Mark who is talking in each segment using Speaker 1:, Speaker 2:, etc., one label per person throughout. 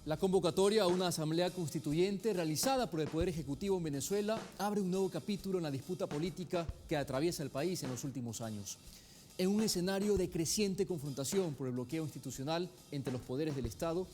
Speaker 1: La convocatoria a una asamblea constituyente realizada por el Poder Ejecutivo en Venezuela abre un nuevo capítulo en la disputa política que atraviesa el país en los últimos años. En un escenario de creciente confrontación por el bloqueo institucional entre los poderes del Estado,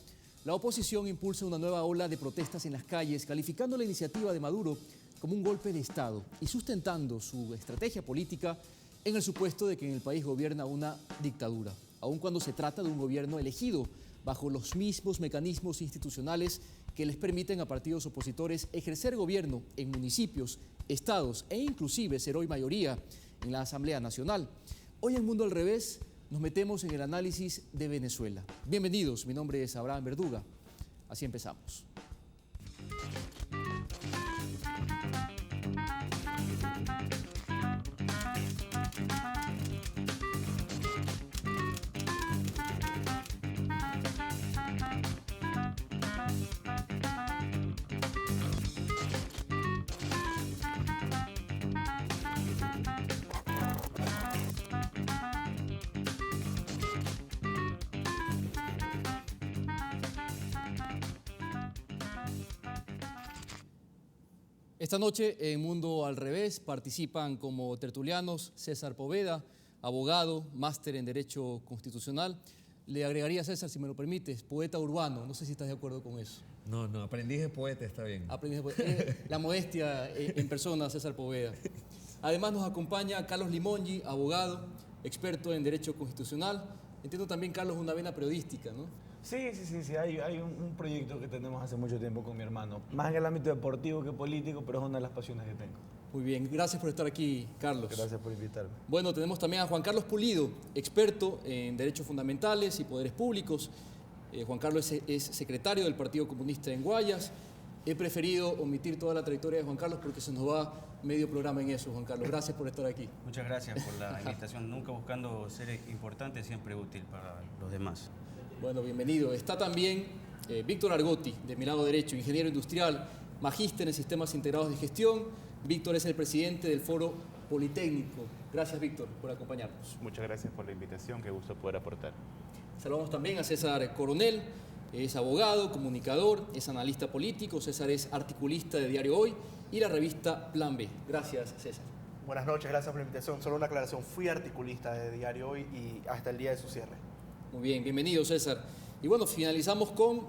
Speaker 1: la oposición impulsa una nueva ola de protestas en las calles, calificando la iniciativa de Maduro como un golpe de Estado y sustentando su estrategia política en el supuesto de que en el país gobierna una dictadura, aun cuando se trata de un gobierno elegido bajo los mismos mecanismos institucionales que les permiten a partidos opositores ejercer gobierno en municipios, estados e inclusive ser hoy mayoría en la Asamblea Nacional. Hoy en Mundo al Revés nos metemos en el análisis de Venezuela. Bienvenidos, mi nombre es Abraham Verduga. Así empezamos. Esta noche en Mundo al Revés participan como tertulianos César Poveda, abogado, máster en Derecho Constitucional. Le agregaría, César, si me lo permites, poeta urbano. No sé si estás de acuerdo con eso.
Speaker 2: No, aprendiz de poeta está bien.
Speaker 1: Aprendiz de poeta. La modestia en persona, César Poveda. Además nos acompaña Carlos Limongi, abogado, experto en Derecho Constitucional. Entiendo también, Carlos, una vena periodística, ¿no?
Speaker 3: Sí. Hay un proyecto que tenemos hace mucho tiempo con mi hermano. Más en el ámbito deportivo que político, pero es una de las pasiones que tengo.
Speaker 1: Muy bien, gracias por estar aquí, Carlos.
Speaker 3: Gracias por invitarme.
Speaker 1: Bueno, tenemos también a Juan Carlos Pulido, experto en Derechos Fundamentales y Poderes Públicos. Juan Carlos es secretario del Partido Comunista en Guayas. He preferido omitir toda la trayectoria de Juan Carlos porque se nos va medio programa en eso, Juan Carlos. Gracias por estar aquí.
Speaker 4: Muchas gracias por la invitación. Nunca buscando ser importante, siempre útil para los demás.
Speaker 1: Bueno, bienvenido. Está también Víctor Argotti, de mi lado derecho, ingeniero industrial, magíster en sistemas integrados de gestión. Víctor es el presidente del Foro Politécnico. Gracias, Víctor, por acompañarnos.
Speaker 5: Muchas gracias por la invitación, qué gusto poder aportar.
Speaker 1: Saludamos también a César Coronel, es abogado, comunicador, es analista político. César es articulista de Diario Hoy y la revista Plan B. Gracias, César.
Speaker 6: Buenas noches, gracias por la invitación. Solo una aclaración, fui articulista de Diario Hoy y hasta el día de su cierre.
Speaker 1: Muy bien, bienvenido, César. Y bueno, finalizamos con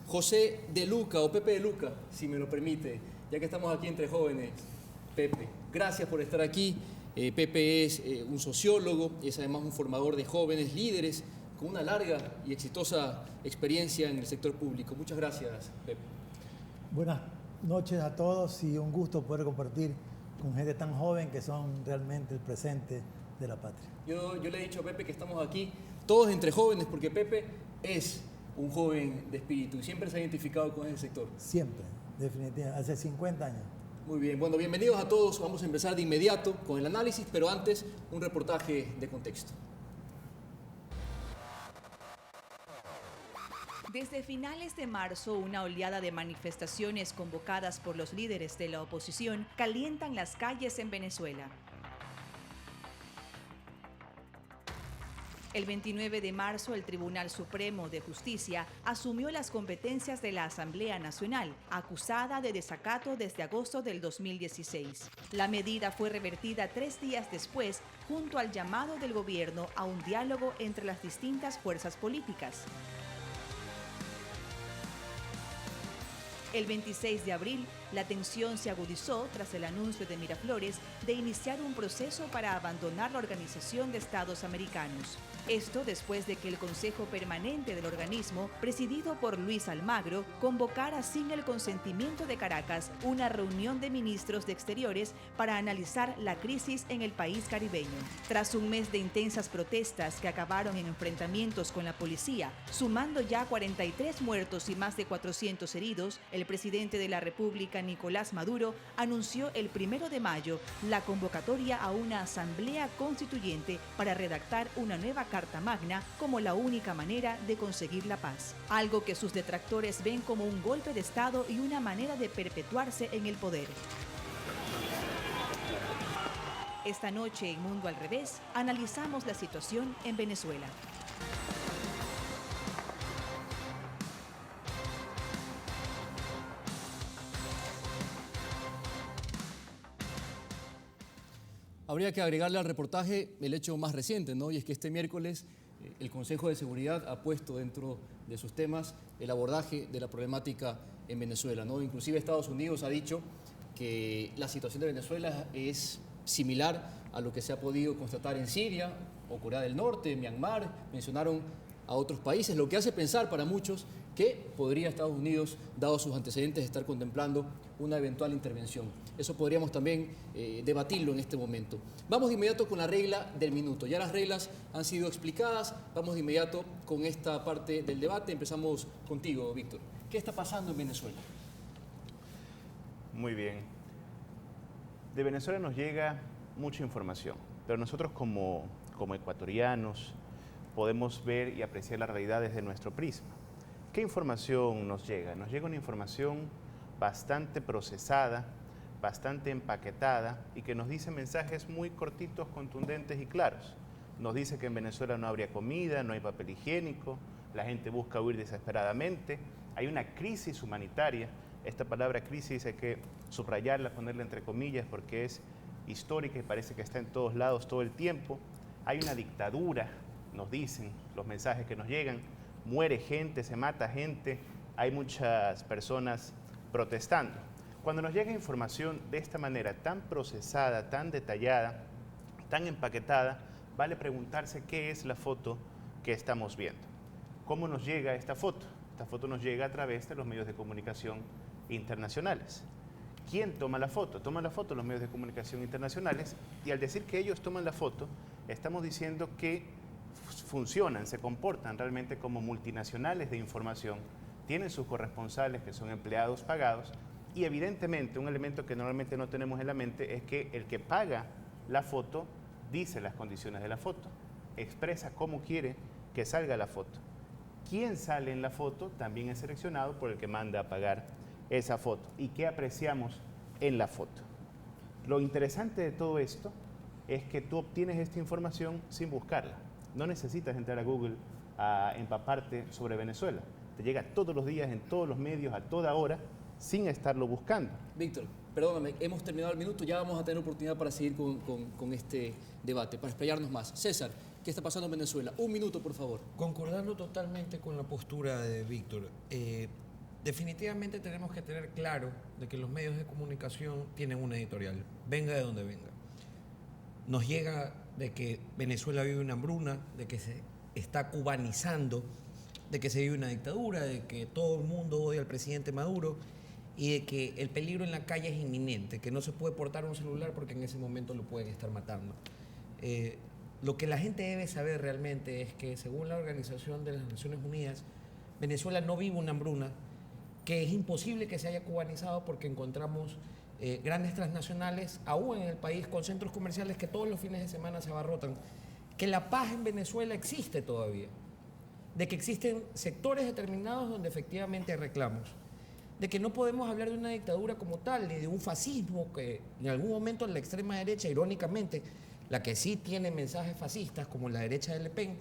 Speaker 1: José de Luca, o Pepe de Luca, si me lo permite, ya que estamos aquí entre jóvenes. Pepe, gracias por estar aquí. Pepe es un sociólogo, es además un formador de jóvenes líderes con una larga y exitosa experiencia en el sector público. Muchas gracias, Pepe.
Speaker 7: Buenas noches a todos y un gusto poder compartir con gente tan joven que son realmente el presente de la patria.
Speaker 1: Yo le he dicho a Pepe que estamos aquí todos entre jóvenes porque Pepe es un joven de espíritu y siempre se ha identificado con ese sector.
Speaker 7: Siempre, definitivamente, hace 50 años.
Speaker 1: Muy bien, bueno, bienvenidos a todos. Vamos a empezar de inmediato con el análisis, pero antes un reportaje de contexto.
Speaker 8: Desde finales de marzo, una oleada de manifestaciones convocadas por los líderes de la oposición calientan las calles en Venezuela. El 29 de marzo, el Tribunal Supremo de Justicia asumió las competencias de la Asamblea Nacional, acusada de desacato desde agosto del 2016. La medida fue revertida 3 días después, junto al llamado del gobierno a un diálogo entre las distintas fuerzas políticas. El 26 de abril, la tensión se agudizó tras el anuncio de Miraflores de iniciar un proceso para abandonar la Organización de Estados Americanos. Esto después de que el Consejo Permanente del organismo, presidido por Luis Almagro, convocara sin el consentimiento de Caracas una reunión de ministros de Exteriores para analizar la crisis en el país caribeño. Tras un mes de intensas protestas que acabaron en enfrentamientos con la policía, sumando ya 43 muertos y más de 400 heridos, el presidente de la República, Nicolás Maduro, anunció el 1 de mayo la convocatoria a una asamblea constituyente para redactar una nueva Carta Magna como la única manera de conseguir la paz. Algo que sus detractores ven como un golpe de Estado y una manera de perpetuarse en el poder. Esta noche en Mundo al Revés, analizamos la situación en Venezuela.
Speaker 1: Habría que agregarle al reportaje el hecho más reciente, ¿no? Y es que este miércoles el Consejo de Seguridad ha puesto dentro de sus temas el abordaje de la problemática en Venezuela, ¿no? Inclusive Estados Unidos ha dicho que la situación de Venezuela es similar a lo que se ha podido constatar en Siria o Corea del Norte, Myanmar, mencionaron a otros países, lo que hace pensar para muchos que podría Estados Unidos, dado sus antecedentes, estar contemplando una eventual intervención. Eso podríamos también debatirlo en este momento. Vamos de inmediato con la regla del minuto. Ya las reglas han sido explicadas, vamos de inmediato con esta parte del debate. Empezamos contigo, Víctor. ¿Qué está pasando en Venezuela?
Speaker 5: Muy bien. De Venezuela nos llega mucha información, pero nosotros como ecuatorianos podemos ver y apreciar la realidad desde nuestro prisma. ¿Qué información nos llega? Nos llega una información bastante procesada, bastante empaquetada y que nos dice mensajes muy cortitos, contundentes y claros. Nos dice que en Venezuela no habría comida, no hay papel higiénico, la gente busca huir desesperadamente, hay una crisis humanitaria. Esta palabra crisis hay que subrayarla, ponerla entre comillas porque es histórica y parece que está en todos lados todo el tiempo. Hay una dictadura, nos dicen los mensajes que nos llegan, muere gente, se mata gente, hay muchas personas protestando. Cuando nos llega información de esta manera tan procesada, tan detallada, tan empaquetada, vale preguntarse qué es la foto que estamos viendo. ¿Cómo nos llega esta foto? Esta foto nos llega a través de los medios de comunicación internacionales. ¿Quién toma la foto? Toman la foto los medios de comunicación internacionales y al decir que ellos toman la foto, estamos diciendo que funcionan, se comportan realmente como multinacionales de información, tienen sus corresponsales que son empleados pagados y evidentemente un elemento que normalmente no tenemos en la mente es que el que paga la foto dice las condiciones de la foto, expresa cómo quiere que salga la foto. Quién sale en la foto también es seleccionado por el que manda a pagar esa foto. ¿Y qué apreciamos en la foto? Lo interesante de todo esto es que tú obtienes esta información sin buscarla. No necesitas entrar a Google a empaparte sobre Venezuela. Te llega todos los días, en todos los medios, a toda hora, sin estarlo buscando.
Speaker 1: Víctor, perdóname, hemos terminado el minuto, ya vamos a tener oportunidad para seguir con este debate, para explayarnos más. César, ¿qué está pasando en Venezuela? Un minuto, por favor.
Speaker 9: Concordando totalmente con la postura de Víctor, definitivamente tenemos que tener claro de que los medios de comunicación tienen una editorial, venga de donde venga. Nos llega de que Venezuela vive una hambruna, de que se está cubanizando, de que se vive una dictadura, de que todo el mundo odia al presidente Maduro y de que el peligro en la calle es inminente, que no se puede portar un celular porque en ese momento lo pueden estar matando. Lo que la gente debe saber realmente es que según la Organización de las Naciones Unidas, Venezuela no vive una hambruna, que es imposible que se haya cubanizado porque encontramos grandes transnacionales aún en el país con centros comerciales que todos los fines de semana se abarrotan, que la paz en Venezuela existe todavía, de que existen sectores determinados donde efectivamente hay reclamos, de que no podemos hablar de una dictadura como tal, ni de un fascismo que en algún momento la extrema derecha, irónicamente, la que sí tiene mensajes fascistas como la derecha de Le Pen,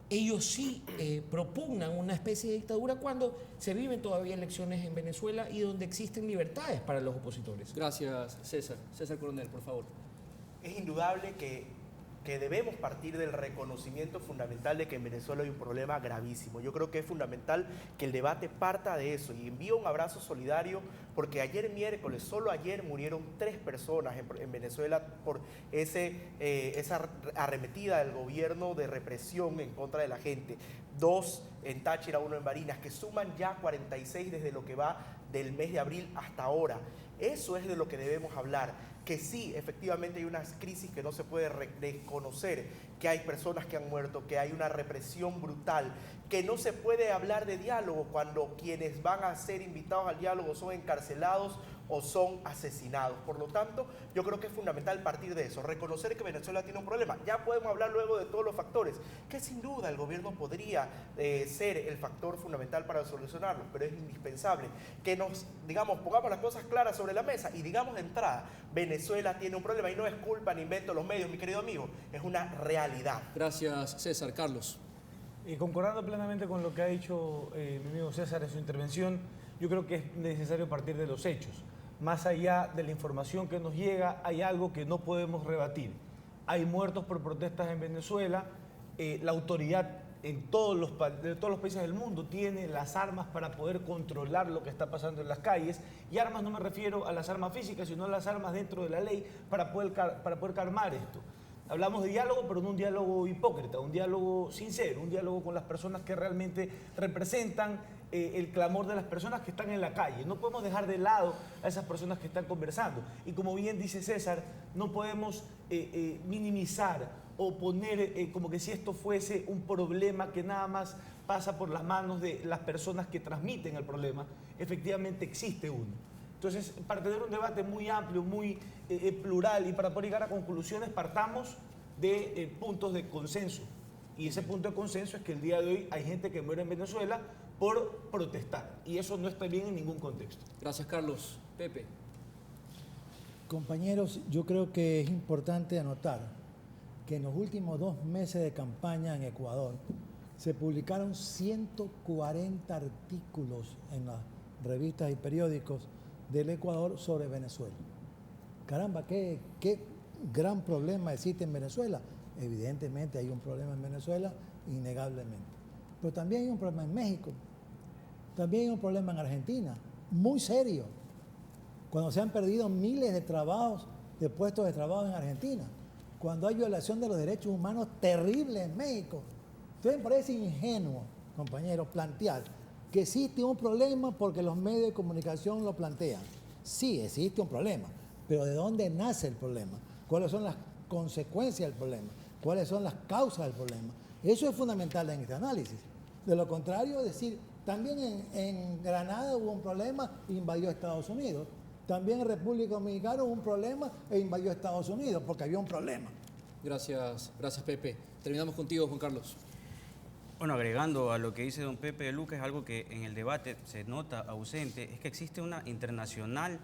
Speaker 9: ellos sí propugnan una especie de dictadura cuando se viven todavía elecciones en Venezuela y donde existen libertades para los opositores.
Speaker 1: Gracias, César. César Coronel, por favor.
Speaker 6: Es indudable que debemos partir del reconocimiento fundamental de que en Venezuela hay un problema gravísimo. Yo creo que es fundamental que el debate parta de eso y envío un abrazo solidario porque ayer miércoles, solo ayer murieron 3 personas en Venezuela por esa arremetida del gobierno de represión en contra de la gente. 2 en Táchira, 1 en Barinas, que suman ya 46 desde lo que va del mes de abril hasta ahora. Eso es de lo que debemos hablar, que sí, efectivamente hay una crisis que no se puede desconocer, que hay personas que han muerto, que hay una represión brutal, que no se puede hablar de diálogo cuando quienes van a ser invitados al diálogo son encarcelados o son asesinados. Por lo tanto, yo creo que es fundamental partir de eso, reconocer que Venezuela tiene un problema. Ya podemos hablar luego de todos los factores, que sin duda el gobierno podría ser el factor fundamental para solucionarlos, pero es indispensable que nos, pongamos las cosas claras sobre la mesa y digamos de entrada, Venezuela tiene un problema y no es culpa ni invento de los medios, mi querido amigo, es una realidad.
Speaker 1: Gracias, César. Carlos.
Speaker 3: Concordando plenamente con lo que ha dicho mi amigo César en su intervención, yo creo que es necesario partir de los hechos. más allá de la información que nos llega, hay algo que no podemos rebatir. Hay muertos por protestas en Venezuela, la autoridad de todos los países del mundo tiene las armas para poder controlar lo que está pasando en las calles, y armas no me refiero a las armas físicas, sino a las armas dentro de la ley para poder calmar esto. Hablamos de diálogo, pero no un diálogo hipócrita, un diálogo sincero, un diálogo con las personas que realmente representan el clamor de las personas que están en la calle. No podemos dejar de lado a esas personas que están conversando. Y como bien dice César, no podemos minimizar o poner como que si esto fuese un problema que nada más pasa por las manos de las personas que transmiten el problema. Efectivamente existe uno. Entonces, para tener un debate muy amplio, muy plural y para poder llegar a conclusiones, partamos de puntos de consenso. Y ese punto de consenso es que el día de hoy hay gente que muere en Venezuela por protestar. Y eso no está bien en ningún contexto.
Speaker 1: Gracias, Carlos. Pepe.
Speaker 7: Compañeros, yo creo que es importante anotar que en los últimos 2 meses de campaña en Ecuador se publicaron 140 artículos en las revistas y periódicos del Ecuador sobre Venezuela. Caramba, qué gran problema existe en Venezuela. Evidentemente hay un problema en Venezuela, innegablemente. Pero también hay un problema en México, también hay un problema en Argentina, muy serio, cuando se han perdido miles de trabajos, de puestos de trabajo en Argentina, cuando hay violación de los derechos humanos terrible en México. Entonces me parece ingenuo, compañeros, plantear que existe un problema porque los medios de comunicación lo plantean. Sí, existe un problema, pero ¿de dónde nace el problema? ¿Cuáles son las consecuencias del problema? ¿Cuáles son las causas del problema? Eso es fundamental en este análisis. De lo contrario, es decir, también en Granada hubo un problema e invadió Estados Unidos. También en República Dominicana hubo un problema e invadió Estados Unidos, porque había un problema.
Speaker 1: Gracias, Pepe. Terminamos contigo, Juan Carlos.
Speaker 4: Bueno, agregando a lo que dice don Pepe de Luca, es algo que en el debate se nota ausente, es que existe una internacional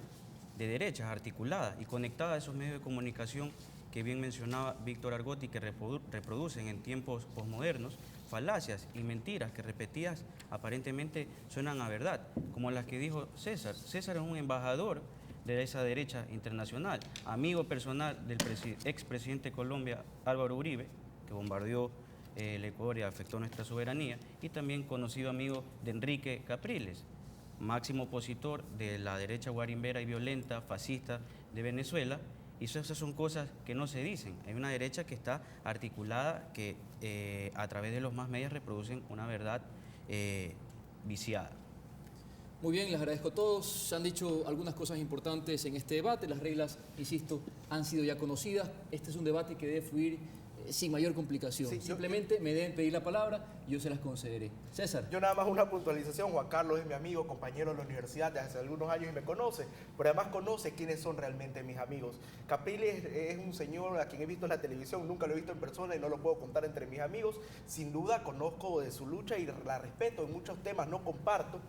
Speaker 4: de derechas articulada y conectada a esos medios de comunicación que bien mencionaba Víctor Argotti, que reproducen en tiempos posmodernos falacias y mentiras que repetidas aparentemente suenan a verdad, como las que dijo César. César es un embajador de esa derecha internacional, amigo personal del expresidente de Colombia, Álvaro Uribe, que bombardeó el Ecuador y afectó nuestra soberanía, y también conocido amigo de Enrique Capriles, máximo opositor de la derecha guarimbera y violenta, fascista de Venezuela. Y esas son cosas que no se dicen. Hay una derecha que está articulada, que a través de los más medios reproducen una verdad viciada.
Speaker 1: Muy bien, les agradezco a todos. Se han dicho algunas cosas importantes en este debate. Las reglas, insisto, han sido ya conocidas. Este es un debate que debe fluir sin mayor complicación. Sí, simplemente me deben pedir la palabra y yo se las concederé. César.
Speaker 6: Yo nada más una puntualización. Juan Carlos es mi amigo, compañero de la universidad de hace algunos años y me conoce, pero además conoce quiénes son realmente mis amigos. Capriles es un señor a quien he visto en la televisión, nunca lo he visto en persona y no lo puedo contar entre mis amigos. Sin duda conozco de su lucha y la respeto en muchos temas, no comparto.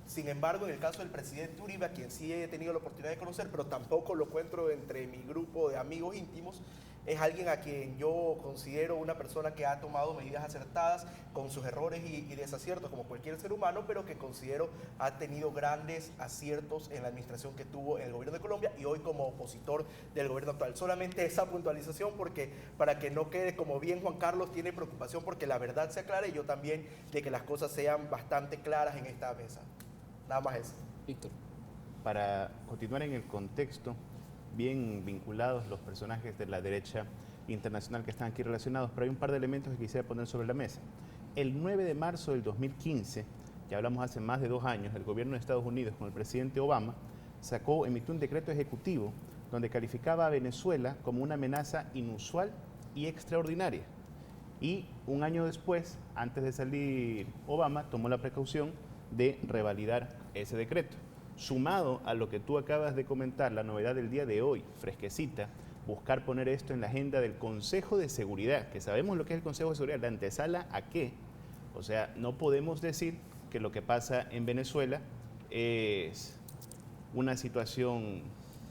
Speaker 6: Sin embargo, en el caso del presidente Uribe, a quien sí he tenido la oportunidad de conocer, pero tampoco lo encuentro entre mi grupo de amigos íntimos, es alguien a quien yo considero una persona que ha tomado medidas acertadas con sus errores y desaciertos como cualquier ser humano, pero que considero ha tenido grandes aciertos en la administración que tuvo en el gobierno de Colombia y hoy como opositor del gobierno actual. Solamente esa puntualización porque para que no quede como bien Juan Carlos tiene preocupación porque la verdad se aclare y yo también de que las cosas sean bastante claras en esta mesa. Nada más eso.
Speaker 1: Víctor.
Speaker 5: Para continuar en el contexto, bien vinculados los personajes de la derecha internacional que están aquí relacionados, pero hay un par de elementos que quisiera poner sobre la mesa. El 9 de marzo del 2015, ya hablamos hace más de 2 años, el gobierno de Estados Unidos con el presidente Obama emitió un decreto ejecutivo donde calificaba a Venezuela como una amenaza inusual y extraordinaria. Y un año después, antes de salir Obama, tomó la precaución de revalidar ese decreto. Sumado a lo que tú acabas de comentar, la novedad del día de hoy, fresquecita, buscar poner esto en la agenda del Consejo de Seguridad, que sabemos lo que es el Consejo de Seguridad, la antesala a qué. O sea, no podemos decir que lo que pasa en Venezuela es una situación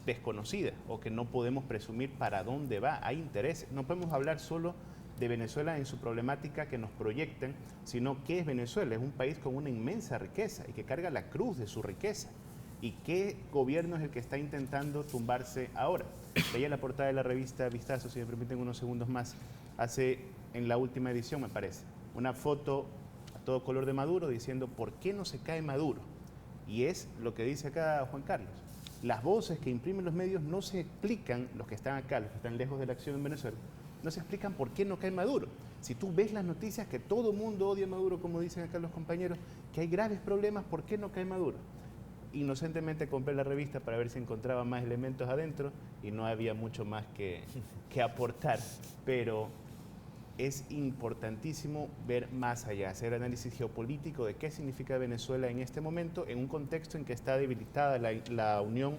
Speaker 5: desconocida o que no podemos presumir para dónde va, hay intereses. No podemos hablar solo de Venezuela en su problemática que nos proyectan, sino qué es Venezuela. Es un país con una inmensa riqueza y que carga la cruz de su riqueza. ¿Y qué gobierno es el que está intentando tumbarse ahora? Veía la portada de la revista Vistazo, si me permiten unos segundos más, en la última edición me parece, una foto a todo color de Maduro diciendo ¿por qué no se cae Maduro? Y es lo que dice acá Juan Carlos. Las voces que imprimen los medios no se explican, los que están acá, los que están lejos de la acción en Venezuela, no se explican por qué no cae Maduro. Si tú ves las noticias que todo mundo odia a Maduro, como dicen acá los compañeros, que hay graves problemas, ¿por qué no cae Maduro? Inocentemente compré la revista para ver si encontraba más elementos adentro y no había mucho más que aportar, pero es importantísimo ver más allá, hacer análisis geopolítico de qué significa Venezuela en este momento, en un contexto en que está debilitada la Unión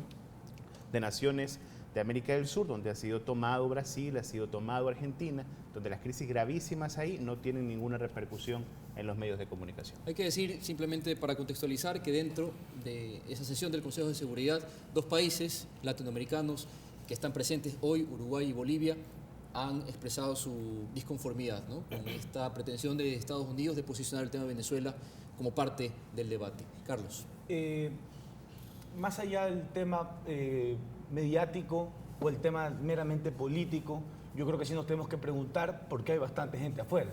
Speaker 5: de Naciones de América del Sur, donde ha sido tomado Brasil, ha sido tomado Argentina, donde las crisis gravísimas ahí no tienen ninguna repercusión en los medios de comunicación.
Speaker 1: Hay que decir, simplemente para contextualizar, que dentro de esa sesión del Consejo de Seguridad, 2 países latinoamericanos que están presentes hoy, Uruguay y Bolivia, han expresado su disconformidad, ¿no?, con esta pretensión de Estados Unidos de posicionar el tema de Venezuela como parte del debate. Carlos.
Speaker 3: Más allá del tema mediático o el tema meramente político, yo creo que sí nos tenemos que preguntar por qué hay bastante gente afuera.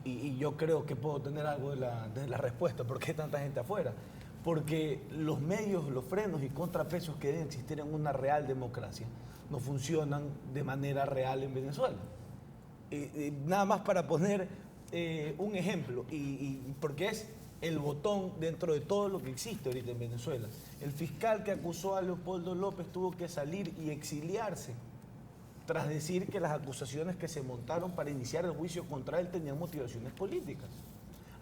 Speaker 3: Y yo creo que puedo tener algo de la respuesta, ¿por qué hay tanta gente afuera? Porque los medios, los frenos y contrapesos que deben existir en una real democracia no funcionan de manera real en Venezuela. Nada más para poner un ejemplo, porque es el botón dentro de todo lo que existe ahorita en Venezuela. El fiscal que acusó a Leopoldo López tuvo que salir y exiliarse tras decir que las acusaciones que se montaron para iniciar el juicio contra él tenían motivaciones políticas.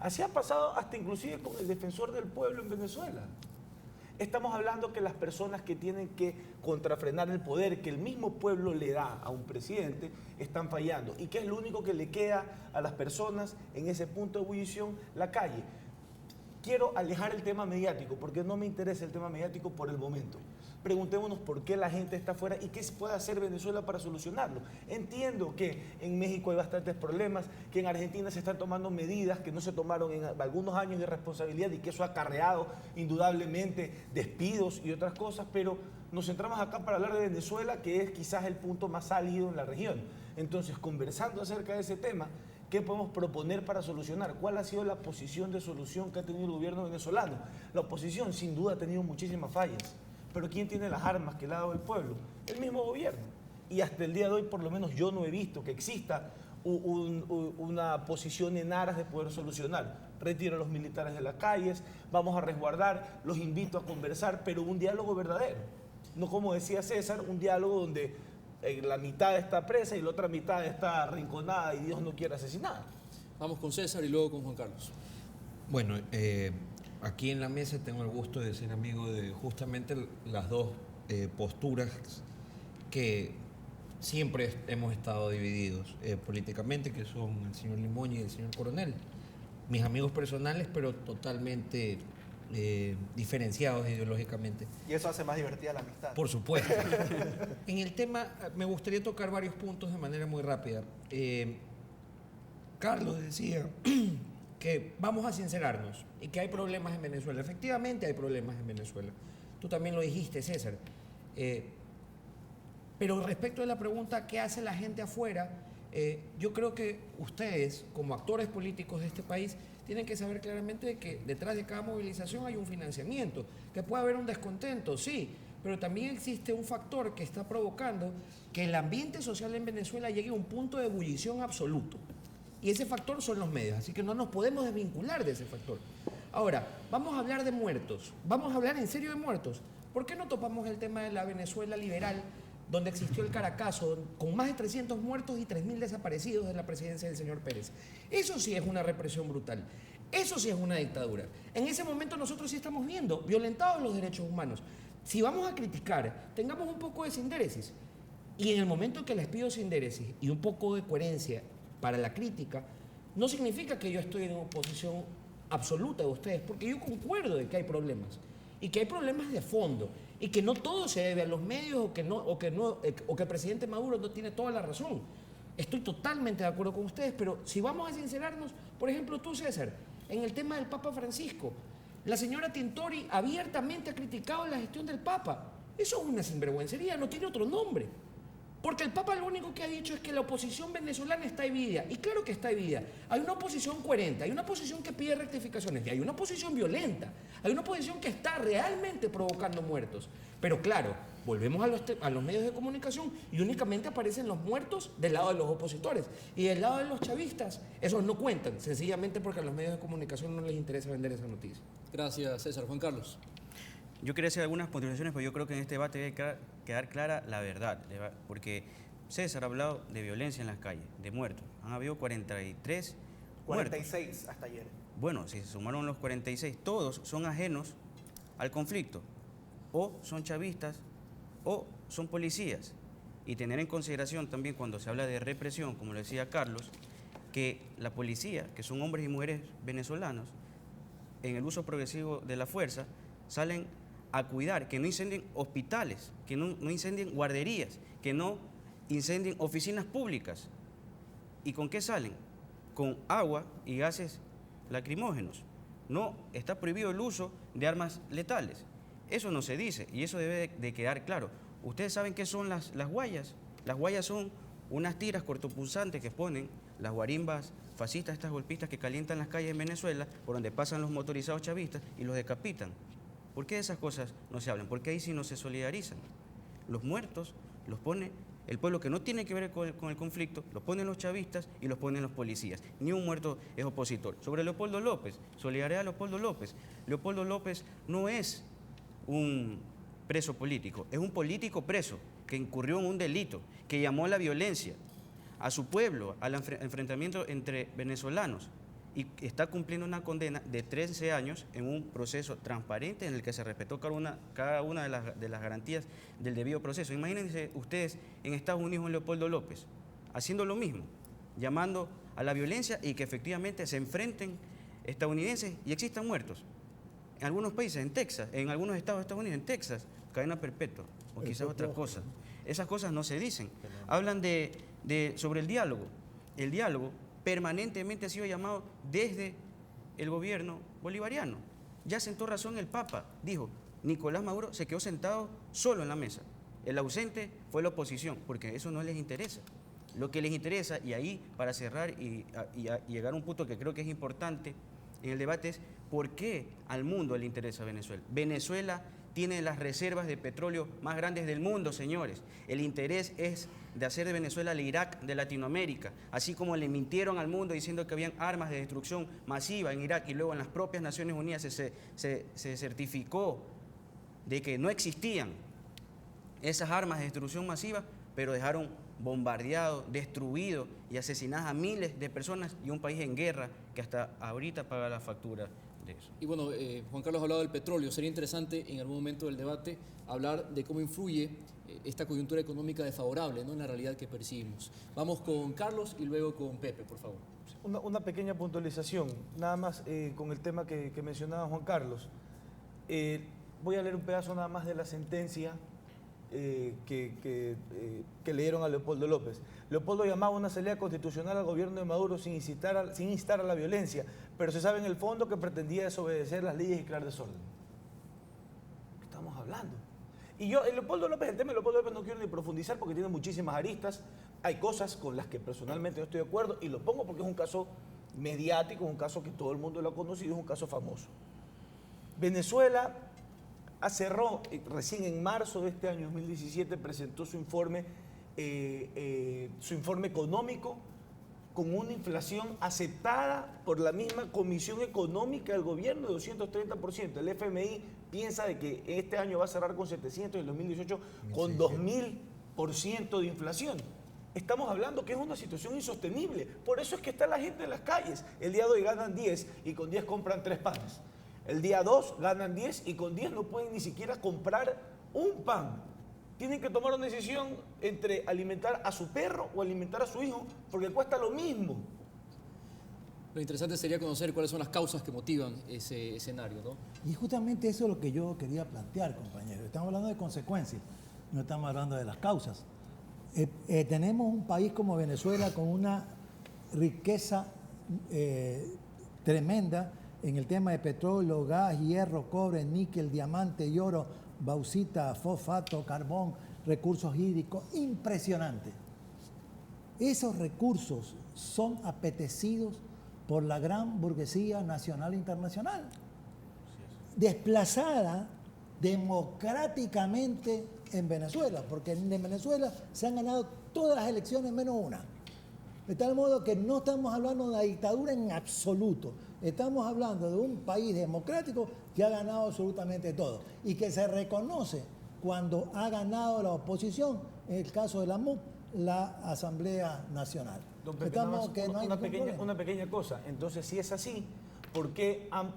Speaker 3: Así ha pasado hasta inclusive con el defensor del pueblo en Venezuela. Estamos hablando que las personas que tienen que contrafrenar el poder que el mismo pueblo le da a un presidente están fallando y que es lo único que le queda a las personas en ese punto de ebullición, la calle. Quiero alejar el tema mediático porque no me interesa el tema mediático por el momento. Preguntémonos por qué la gente está afuera y qué se puede hacer Venezuela para solucionarlo. Entiendo que en México hay bastantes problemas, que en Argentina se están tomando medidas que no se tomaron en algunos años de responsabilidad y que eso ha acarreado indudablemente despidos y otras cosas, pero nos centramos acá para hablar de Venezuela, que es quizás el punto más álgido en la región. Entonces, conversando acerca de ese tema, ¿qué podemos proponer para solucionar? ¿Cuál ha sido la posición de solución que ha tenido el gobierno venezolano? La oposición, sin duda, ha tenido muchísimas fallas. Pero ¿quién tiene las armas que le ha dado el pueblo? El mismo gobierno. Y hasta el día de hoy, por lo menos yo no he visto que exista una posición en aras de poder solucionar. Retiro a los militares de las calles, vamos a resguardar, los invito a conversar, pero un diálogo verdadero. No como decía César, un diálogo donde la mitad está presa y la otra mitad está arrinconada y Dios no quiere asesinar.
Speaker 1: Vamos con César y luego con Juan Carlos.
Speaker 9: Bueno, aquí en la mesa tengo el gusto de ser amigo de justamente las dos posturas que siempre hemos estado divididos políticamente, que son el señor Limoña y el señor Coronel. Mis amigos personales, pero totalmente diferenciados ideológicamente.
Speaker 6: Y eso hace más divertida la amistad.
Speaker 9: Por supuesto. En el tema, me gustaría tocar varios puntos de manera muy rápida. Carlos decía que vamos a sincerarnos y que hay problemas en Venezuela. Efectivamente hay problemas en Venezuela. Tú también lo dijiste, César. Pero respecto a la pregunta, ¿qué hace la gente afuera? Yo creo que ustedes, como actores políticos de este país, tienen que saber claramente de que detrás de cada movilización hay un financiamiento, que puede haber un descontento, sí, pero también existe un factor que está provocando que el ambiente social en Venezuela llegue a un punto de ebullición absoluto. Y ese factor son los medios, así que no nos podemos desvincular de ese factor. Ahora, vamos a hablar de muertos, vamos a hablar en serio de muertos. ¿Por qué no topamos el tema de la Venezuela liberal, donde existió el Caracazo, con más de 300 muertos y 3.000 desaparecidos de la presidencia del señor Pérez? Eso sí es una represión brutal, eso sí es una dictadura. En ese momento nosotros sí estamos viendo violentados los derechos humanos. Si vamos a criticar, tengamos un poco de sindéresis. Y en el momento en que les pido sindéresis y un poco de coherencia para la crítica, no significa que yo estoy en oposición absoluta de ustedes, porque yo concuerdo de que hay problemas, y que hay problemas de fondo, y que no todo se debe a los medios, o que el presidente Maduro no tiene toda la razón. Estoy totalmente de acuerdo con ustedes, pero si vamos a sincerarnos, por ejemplo tú, César, en el tema del Papa Francisco, La señora Tintori abiertamente ha criticado la gestión del Papa. Eso es una sinvergüencería, no tiene otro nombre. Porque el Papa lo único que ha dicho es que la oposición venezolana está dividida. Y claro que está dividida. Hay una oposición coherente, hay una oposición que pide rectificaciones, y hay una oposición violenta, hay una oposición que está realmente provocando muertos. Pero claro, volvemos a los medios de comunicación y únicamente aparecen los muertos del lado de los opositores. Y del lado de los chavistas, esos no cuentan, sencillamente porque a los medios de comunicación no les interesa vender esa noticia.
Speaker 1: Gracias, César. Juan Carlos.
Speaker 4: Yo quería hacer algunas puntualizaciones, pero yo creo que en este debate debe quedar clara la verdad, porque César ha hablado de violencia en las calles, de muertos. Han habido 43
Speaker 6: 46
Speaker 4: muertos.
Speaker 6: hasta ayer.
Speaker 4: Bueno, si se sumaron los 46, todos son ajenos al conflicto, o son chavistas, o son policías. Y tener en consideración también cuando se habla de represión, como lo decía Carlos, que la policía, que son hombres y mujeres venezolanos, en el uso progresivo de la fuerza, salen a cuidar que no incendien hospitales, que no incendien guarderías, que no incendien oficinas públicas. ¿Y con qué salen? Con agua y gases lacrimógenos. No está prohibido el uso de armas letales. Eso no se dice y eso debe de quedar claro. ¿Ustedes saben qué son las guayas? Las guayas son unas tiras cortopunzantes que ponen las guarimbas fascistas, estas golpistas que calientan las calles en Venezuela, por donde pasan los motorizados chavistas y los decapitan. ¿Por qué de esas cosas no se hablan? Porque ahí sí no se solidarizan. Los muertos los pone el pueblo que no tiene que ver con el conflicto, los ponen los chavistas y los ponen los policías. Ni un muerto es opositor. Sobre Leopoldo López, solidaridad a Leopoldo López. Leopoldo López no es un preso político, es un político preso que incurrió en un delito, que llamó a la violencia, a su pueblo, al enfrentamiento entre venezolanos, y está cumpliendo una condena de 13 años en un proceso transparente en el que se respetó cada una de las garantías del debido proceso. Imagínense ustedes en Estados Unidos, en Leopoldo López, haciendo lo mismo, llamando a la violencia y que efectivamente se enfrenten estadounidenses y existan muertos. En algunos países, en Texas, en algunos estados de Estados Unidos, en Texas, cadena perpetua, o quizás otras cosas. Esas cosas no se dicen. Hablan sobre el diálogo. El diálogo permanentemente ha sido llamado desde el gobierno bolivariano. Ya sentó razón el Papa, dijo, Nicolás Maduro se quedó sentado solo en la mesa. El ausente fue la oposición, porque eso no les interesa. Lo que les interesa, y ahí para cerrar y llegar a un punto que creo que es importante en el debate, es por qué al mundo le interesa Venezuela. Venezuela tiene las reservas de petróleo más grandes del mundo, señores. El interés es de hacer de Venezuela el Irak de Latinoamérica, así como le mintieron al mundo diciendo que habían armas de destrucción masiva en Irak y luego en las propias Naciones Unidas se certificó de que no existían esas armas de destrucción masiva, pero dejaron bombardeado, destruido y asesinadas a miles de personas y un país en guerra que hasta ahorita paga la factura de eso.
Speaker 1: Y bueno, Juan Carlos ha hablado del petróleo. Sería interesante en algún momento del debate hablar de cómo influye esta coyuntura económica desfavorable, ¿no?, en la realidad que percibimos. Vamos con Carlos y luego con Pepe, por favor.
Speaker 3: Una pequeña puntualización, nada más con el tema que mencionaba Juan Carlos. Voy a leer un pedazo nada más de la sentencia que leyeron a Leopoldo López. Leopoldo llamaba a una asamblea constitucional al gobierno de Maduro sin instar a la violencia, pero se sabe en el fondo que pretendía desobedecer las leyes y crear desorden. ¿Qué estamos hablando? Y yo, Leopoldo López, el tema de Leopoldo López no quiero ni profundizar porque tiene muchísimas aristas. Hay cosas con las que personalmente no estoy de acuerdo y lo pongo porque es un caso mediático, es un caso que todo el mundo lo ha conocido, es un caso famoso. Venezuela cerró, recién en marzo de este año 2017, presentó su informe económico con una inflación aceptada por la misma Comisión Económica del Gobierno de 230%. El FMI piensa de que este año va a cerrar con 700 y el 2018 con 2000% de inflación. Estamos hablando que es una situación insostenible. Por eso es que está la gente en las calles. El día de hoy ganan 10 y con 10 compran 3 panes. El día 2 ganan 10 y con 10 no pueden ni siquiera comprar un pan. Tienen que tomar una decisión entre alimentar a su perro o alimentar a su hijo porque cuesta lo mismo.
Speaker 1: Lo interesante sería conocer cuáles son las causas que motivan ese escenario, ¿no?
Speaker 7: Y justamente eso es lo que yo quería plantear, compañeros. Estamos hablando de consecuencias, no estamos hablando de las causas. Tenemos un país como Venezuela con una riqueza tremenda en el tema de petróleo, gas, hierro, cobre, níquel, diamante y oro, bauxita, fosfato, carbón, recursos hídricos, impresionante. Esos recursos son apetecidos por la gran burguesía nacional e internacional, desplazada democráticamente en Venezuela, porque en Venezuela se han ganado todas las elecciones menos una. De tal modo que no estamos hablando de una dictadura en absoluto, estamos hablando de un país democrático que ha ganado absolutamente todo y que se reconoce cuando ha ganado la oposición, en el caso de la MUP, la Asamblea Nacional.
Speaker 3: Don Pepe, una pequeña cosa. Entonces, si es así, ¿por qué han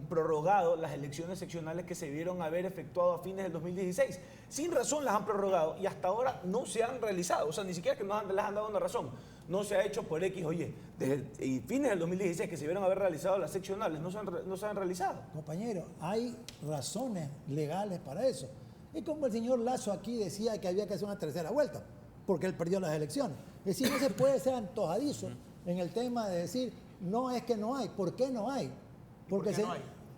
Speaker 3: prorrogado las elecciones seccionales que se debieron haber efectuado a fines del 2016? Sin razón las han prorrogado y hasta ahora no se han realizado. O sea, ni siquiera que les han dado una razón. No se ha hecho por X, oye, desde fines del 2016 que se debieron haber realizado las seccionales, no se han realizado.
Speaker 7: Compañero, hay razones legales para eso. Es como el señor Lazo aquí decía que había que hacer una tercera vuelta, porque él perdió las elecciones. Es decir, no se puede ser antojadizo en el tema de decir, no es que no hay. ¿Por qué no hay? Porque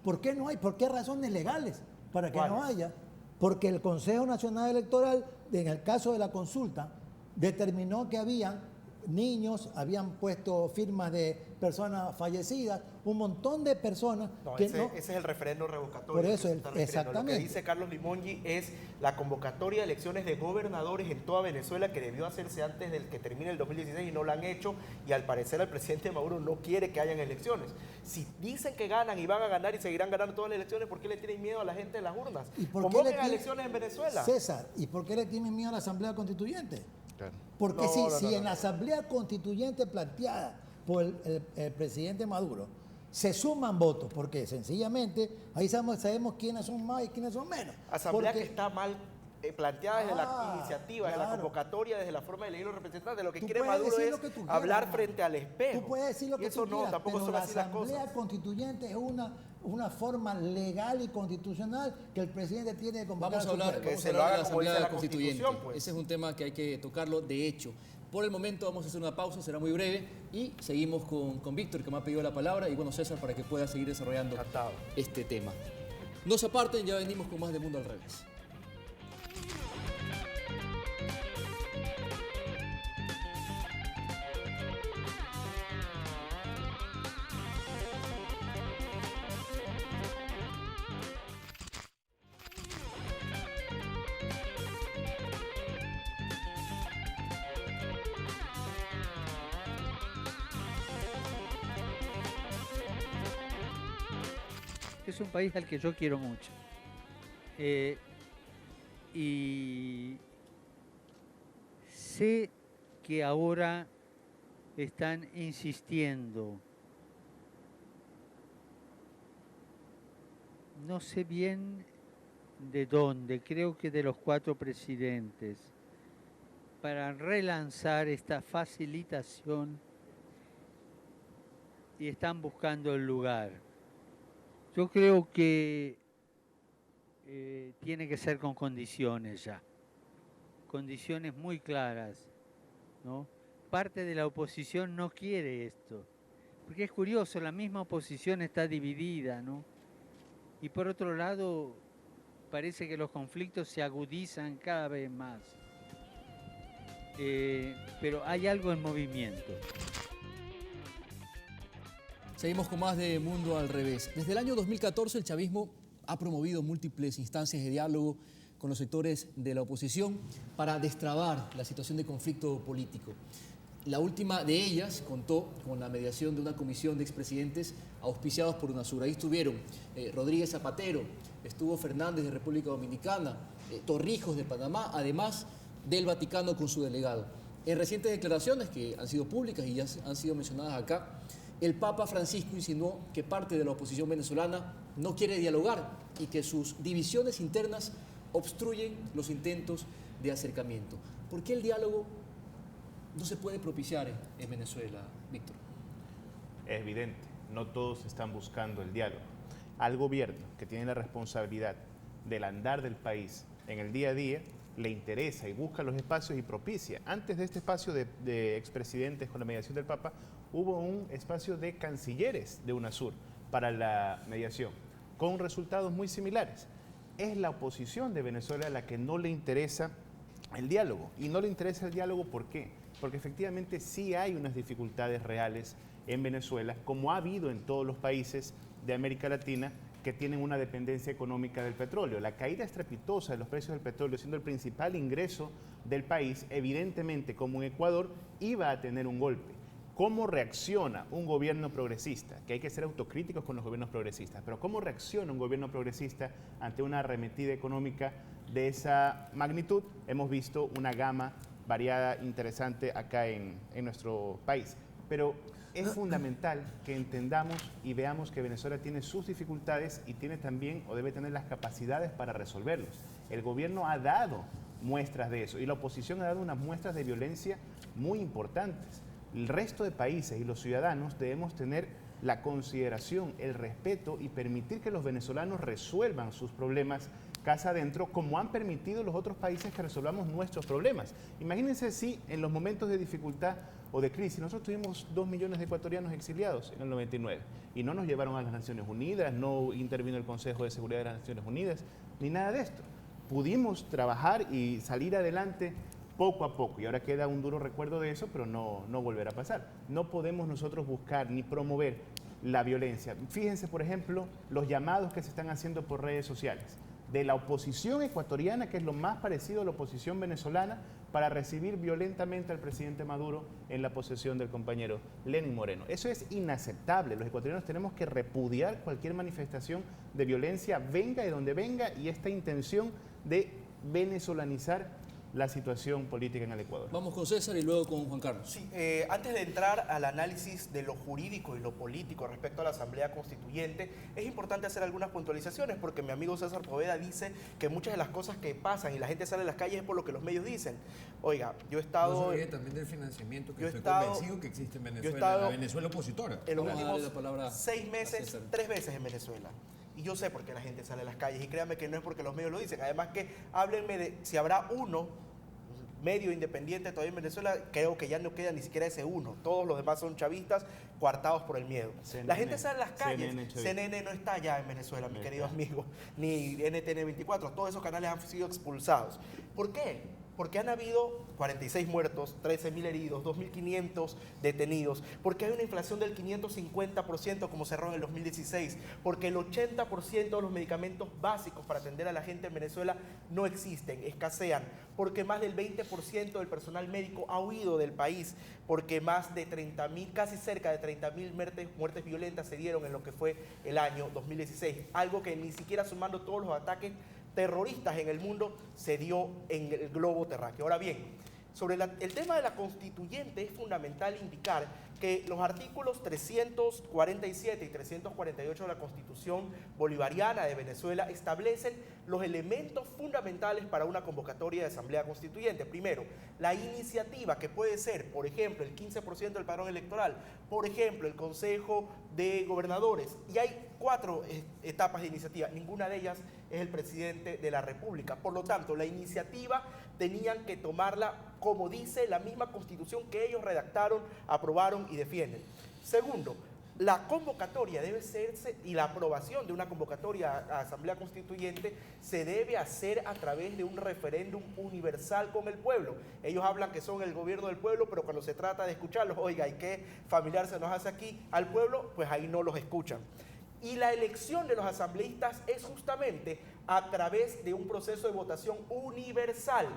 Speaker 7: ¿Por qué no hay? ¿Por qué razones legales para que no haya? Porque el Consejo Nacional Electoral, en el caso de la consulta, determinó que habían niños, habían puesto firmas de personas fallecidas, un montón de personas
Speaker 6: ese es el referendo revocatorio.
Speaker 7: Por eso, exactamente.
Speaker 6: Lo que dice Carlos Limongi es la convocatoria de elecciones de gobernadores en toda Venezuela que debió hacerse antes del que termine el 2016 y no la han hecho, y al parecer el presidente Maduro no quiere que hayan elecciones. Si dicen que ganan y van a ganar y seguirán ganando todas las elecciones, ¿por qué le tienen miedo a la gente de las urnas? Convoquen a elecciones en Venezuela.
Speaker 7: César, ¿y por qué le tienen miedo a la Asamblea Constituyente? Claro. Porque en la Asamblea Constituyente planteada por el presidente Maduro se suman votos, porque sencillamente ahí sabemos quiénes son más y quiénes son menos.
Speaker 6: Asamblea que está mal planteada desde la iniciativa, desde la convocatoria, desde la forma de elegir los representantes. Lo que quiere Maduro es hablar frente al espejo.
Speaker 7: Tú puedes decir lo que tú quieras, tampoco son así las cosas. La Asamblea Constituyente es una forma legal y constitucional que el presidente tiene de convocar.
Speaker 1: Vamos a hablar de la Asamblea Constituyente. Pues. Ese es un tema que hay que tocarlo. De hecho, por el momento vamos a hacer una pausa, será muy breve, y seguimos con Víctor, que me ha pedido la palabra, y bueno, César, para que pueda seguir desarrollando este tema. No se aparten, ya venimos con más de Mundo al Revés.
Speaker 10: Es un país al que yo quiero mucho. Y sé que ahora están insistiendo. No sé bien de dónde, creo que de los 4 presidentes, para relanzar esta facilitación, y están buscando el lugar. Yo creo que tiene que ser con condiciones ya, condiciones muy claras, ¿no? Parte de la oposición no quiere esto, porque es curioso, la misma oposición está dividida, ¿no? Y por otro lado, parece que los conflictos se agudizan cada vez más. Pero hay algo en movimiento.
Speaker 1: Seguimos con más de Mundo al Revés. Desde el año 2014 el chavismo ha promovido múltiples instancias de diálogo con los sectores de la oposición para destrabar la situación de conflicto político. La última de ellas contó con la mediación de una comisión de expresidentes auspiciados por UNASUR. Ahí estuvieron Rodríguez Zapatero, estuvo Fernández de República Dominicana, Torrijos de Panamá, además del Vaticano con su delegado. En recientes declaraciones que han sido públicas y ya han sido mencionadas acá, el Papa Francisco insinuó que parte de la oposición venezolana no quiere dialogar y que sus divisiones internas obstruyen los intentos de acercamiento. ¿Por qué el diálogo no se puede propiciar en Venezuela, Víctor?
Speaker 5: Es evidente, no todos están buscando el diálogo. Al gobierno, que tiene la responsabilidad del andar del país en el día a día, le interesa y busca los espacios y propicia. Antes de este espacio de expresidentes con la mediación del Papa, hubo un espacio de cancilleres de UNASUR para la mediación, con resultados muy similares. Es la oposición de Venezuela la que no le interesa el diálogo. Y no le interesa el diálogo, ¿por qué? Porque efectivamente sí hay unas dificultades reales en Venezuela, como ha habido en todos los países de América Latina que tienen una dependencia económica del petróleo. La caída estrepitosa de los precios del petróleo, siendo el principal ingreso del país, evidentemente, como en Ecuador, iba a tener un golpe. ¿Cómo reacciona un gobierno progresista? Que hay que ser autocríticos con los gobiernos progresistas, pero ¿cómo reacciona un gobierno progresista ante una arremetida económica de esa magnitud? Hemos visto una gama variada, interesante acá en nuestro país. Pero es fundamental que entendamos y veamos que Venezuela tiene sus dificultades y tiene también, o debe tener las capacidades para resolverlos. El gobierno ha dado muestras de eso y la oposición ha dado unas muestras de violencia muy importantes. El resto de países y los ciudadanos debemos tener la consideración, el respeto y permitir que los venezolanos resuelvan sus problemas casa adentro, como han permitido los otros países que resolvamos nuestros problemas. Imagínense si en los momentos de dificultad o de crisis, nosotros tuvimos 2 millones de ecuatorianos exiliados en el 99 y no nos llevaron a las Naciones Unidas, no intervino el Consejo de Seguridad de las Naciones Unidas, ni nada de esto. Pudimos trabajar y salir adelante poco a poco, y ahora queda un duro recuerdo de eso, pero no volverá a pasar. No podemos nosotros buscar ni promover la violencia. Fíjense, por ejemplo, los llamados que se están haciendo por redes sociales de la oposición ecuatoriana, que es lo más parecido a la oposición venezolana, para recibir violentamente al presidente Maduro en la posesión del compañero Lenín Moreno. Eso es inaceptable. Los ecuatorianos tenemos que repudiar cualquier manifestación de violencia, venga de donde venga, y esta intención de venezolanizar la situación política en el Ecuador.
Speaker 1: Vamos con César y luego con Juan Carlos.
Speaker 6: Sí, antes de entrar al análisis de lo jurídico y lo político respecto a la Asamblea Constituyente, es importante hacer algunas puntualizaciones, porque mi amigo César Poveda dice que muchas de las cosas que pasan y la gente sale a las calles es por lo que los medios dicen. Oiga, yo he estado...
Speaker 9: No se olvide también del financiamiento que estoy convencido que existe en Venezuela, la Venezuela opositora.
Speaker 6: En los últimos 6 meses, 3 veces en Venezuela. Y yo sé por qué la gente sale a las calles, y créanme que no es porque los medios lo dicen. Además que háblenme de si habrá uno medio independiente todavía en Venezuela. Creo que ya no queda ni siquiera ese uno. Todos los demás son chavistas coartados por el miedo. CNN, la gente sale a las calles. CNN no está ya en Venezuela, mi querido amigo, ni NTN 24. Todos esos canales han sido expulsados. ¿Por qué? Porque han habido 46 muertos, 13.000 heridos, 2.500 detenidos, porque hay una inflación del 550% como cerró en el 2016, porque el 80% de los medicamentos básicos para atender a la gente en Venezuela no existen, escasean, porque más del 20% del personal médico ha huido del país, porque más de 30.000, casi cerca de 30.000 muertes violentas se dieron en lo que fue el año 2016, algo que ni siquiera sumando todos los ataques terroristas en el mundo se dio en el globo terráqueo. Ahora bien, sobre el tema de la constituyente es fundamental indicar que los artículos 347 y 348 de la Constitución Bolivariana de Venezuela establecen los elementos fundamentales para una convocatoria de asamblea constituyente. Primero, la iniciativa, que puede ser, por ejemplo, el 15% del padrón electoral, por ejemplo, el Consejo de Gobernadores, y hay 4 etapas de iniciativa, ninguna de ellas es el presidente de la República. Por lo tanto, la iniciativa tenían que tomarla como dice la misma Constitución que ellos redactaron, aprobaron y defienden. Segundo, la convocatoria debe hacerse, y la aprobación de una convocatoria a Asamblea Constituyente se debe hacer a través de un referéndum universal con el pueblo. Ellos hablan que son el gobierno del pueblo, pero cuando se trata de escucharlos, oiga, ¿y qué familiar se nos hace aquí al pueblo? Pues ahí no los escuchan. Y la elección de los asambleístas es justamente a través de un proceso de votación universal.